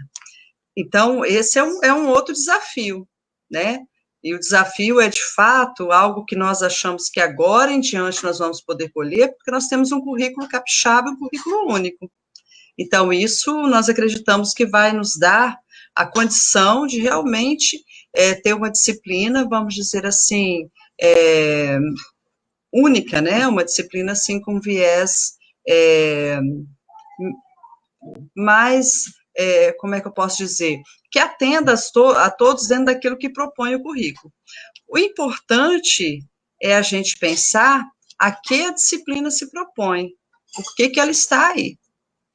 Então, esse é um outro desafio, né? E o desafio é, de fato, algo que nós achamos que agora em diante nós vamos poder colher, porque nós temos um currículo capixaba, um currículo único. Então, isso nós acreditamos que vai nos dar a condição de realmente ter uma disciplina, vamos dizer assim, única, né? Uma disciplina, assim, com viés mais, como é que eu posso dizer? Que atenda a todos dentro daquilo que propõe o currículo. O importante é a gente pensar a que a disciplina se propõe, por que ela está aí.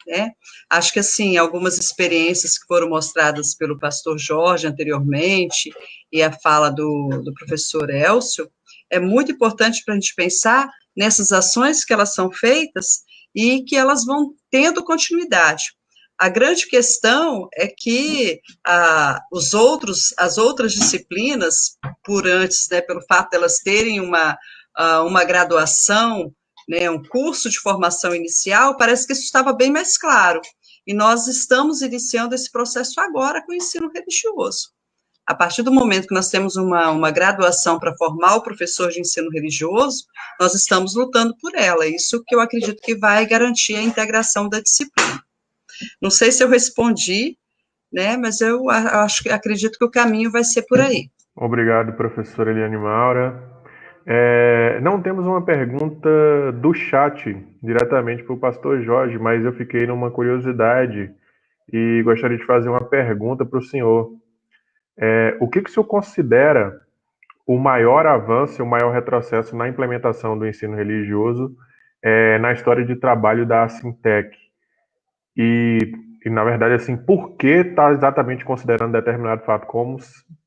Né? Acho que, assim, algumas experiências que foram mostradas pelo pastor Jorge anteriormente, e a fala do professor Elcio, é muito importante para a gente pensar nessas ações que elas são feitas e que elas vão tendo continuidade. A grande questão é que as outras disciplinas, por antes, né, pelo fato de elas terem uma graduação, né, um curso de formação inicial, parece que isso estava bem mais claro. E nós estamos iniciando esse processo agora com o ensino religioso. A partir do momento que nós temos uma graduação para formar o professor de ensino religioso, nós estamos lutando por ela. Isso que eu acredito que vai garantir a integração da disciplina. Não sei se eu respondi, né, mas eu acredito que o caminho vai ser por aí. Obrigado, professora Eliane Maura. Não temos uma pergunta do chat diretamente para o pastor Jorge, mas eu fiquei numa curiosidade e gostaria de fazer uma pergunta para o senhor. O que o senhor considera o maior avanço e o maior retrocesso na implementação do ensino religioso na história de trabalho da Assintec? E, na verdade, assim, por que está exatamente considerando determinado fato como,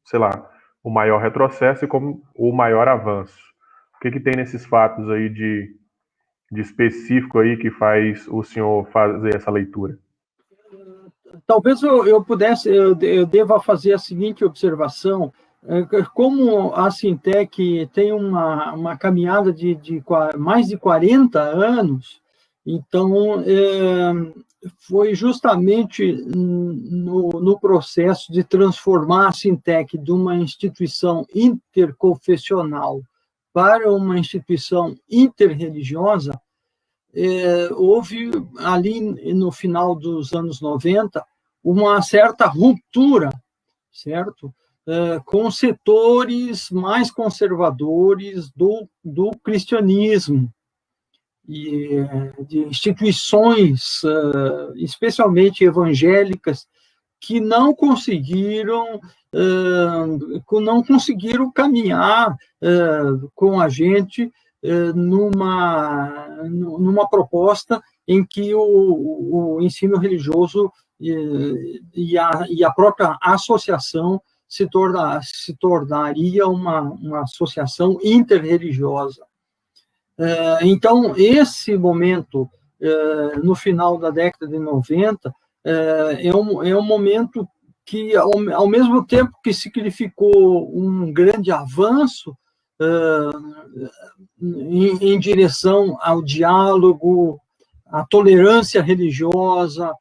sei lá, o maior retrocesso e como o maior avanço? O que tem nesses fatos aí de específico aí que faz o senhor fazer essa leitura? Talvez eu deva fazer a seguinte observação. Como a Assintec tem uma caminhada de mais de 40 anos, então foi justamente no processo de transformar a Assintec de uma instituição interconfessional para uma instituição interreligiosa, houve ali no final dos anos 90 uma certa ruptura, certo? Com setores mais conservadores do cristianismo e de instituições, especialmente evangélicas, que não conseguiram caminhar com a gente numa proposta em que o ensino religioso e a própria associação se tornaria uma associação interreligiosa. Então, esse momento, no final da década de 90, é um momento que, ao mesmo tempo que significou um grande avanço em direção ao diálogo, à tolerância religiosa,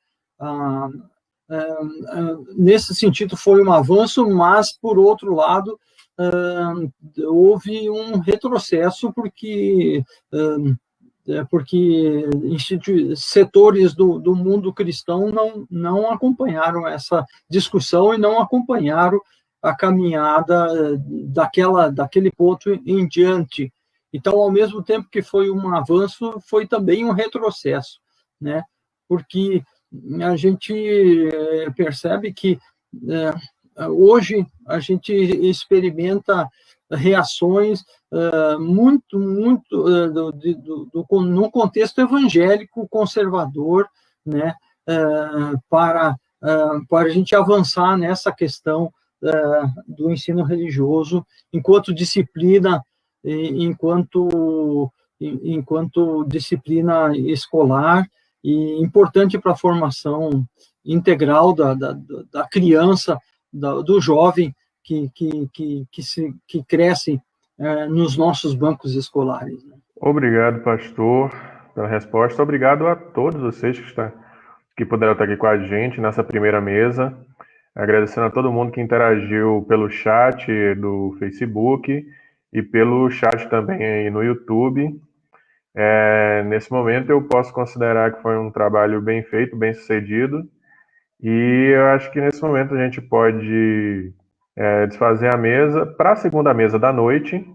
nesse sentido foi um avanço, mas, por outro lado, houve um retrocesso porque setores do mundo cristão não acompanharam essa discussão e não acompanharam a caminhada daquele ponto em diante. Então, ao mesmo tempo que foi um avanço, foi também um retrocesso, né? Porque a gente percebe que hoje a gente experimenta reações muito no contexto evangélico conservador, né, para a gente avançar nessa questão do ensino religioso enquanto disciplina, enquanto disciplina escolar e importante para a formação integral da criança, do jovem que cresce nos nossos bancos escolares. Obrigado, pastor, pela resposta. Obrigado a todos vocês que puderam estar aqui com a gente nessa primeira mesa. agradecendo a todo mundo que interagiu pelo chat do Facebook e pelo chat também aí no YouTube. Nesse momento eu posso considerar que foi um trabalho bem feito, bem sucedido, e eu acho que nesse momento a gente pode desfazer a mesa para a segunda mesa da noite,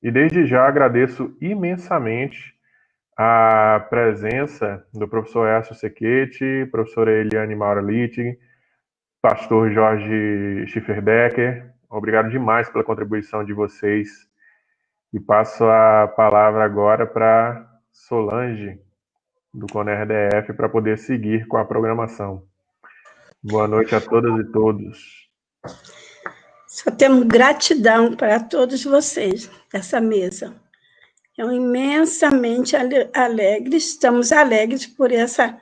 e desde já agradeço imensamente a presença do professor Écio Sequete, professora Eliane Maura Litt, pastor Jorge Schifferdecker. Obrigado demais pela contribuição de vocês. E passo a palavra agora para Solange, do CONER-DF, para poder seguir com a programação. Boa noite a todas e todos. Só temos gratidão para todos vocês dessa mesa. Imensamente alegres, estamos alegres por essa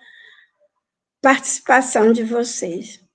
participação de vocês.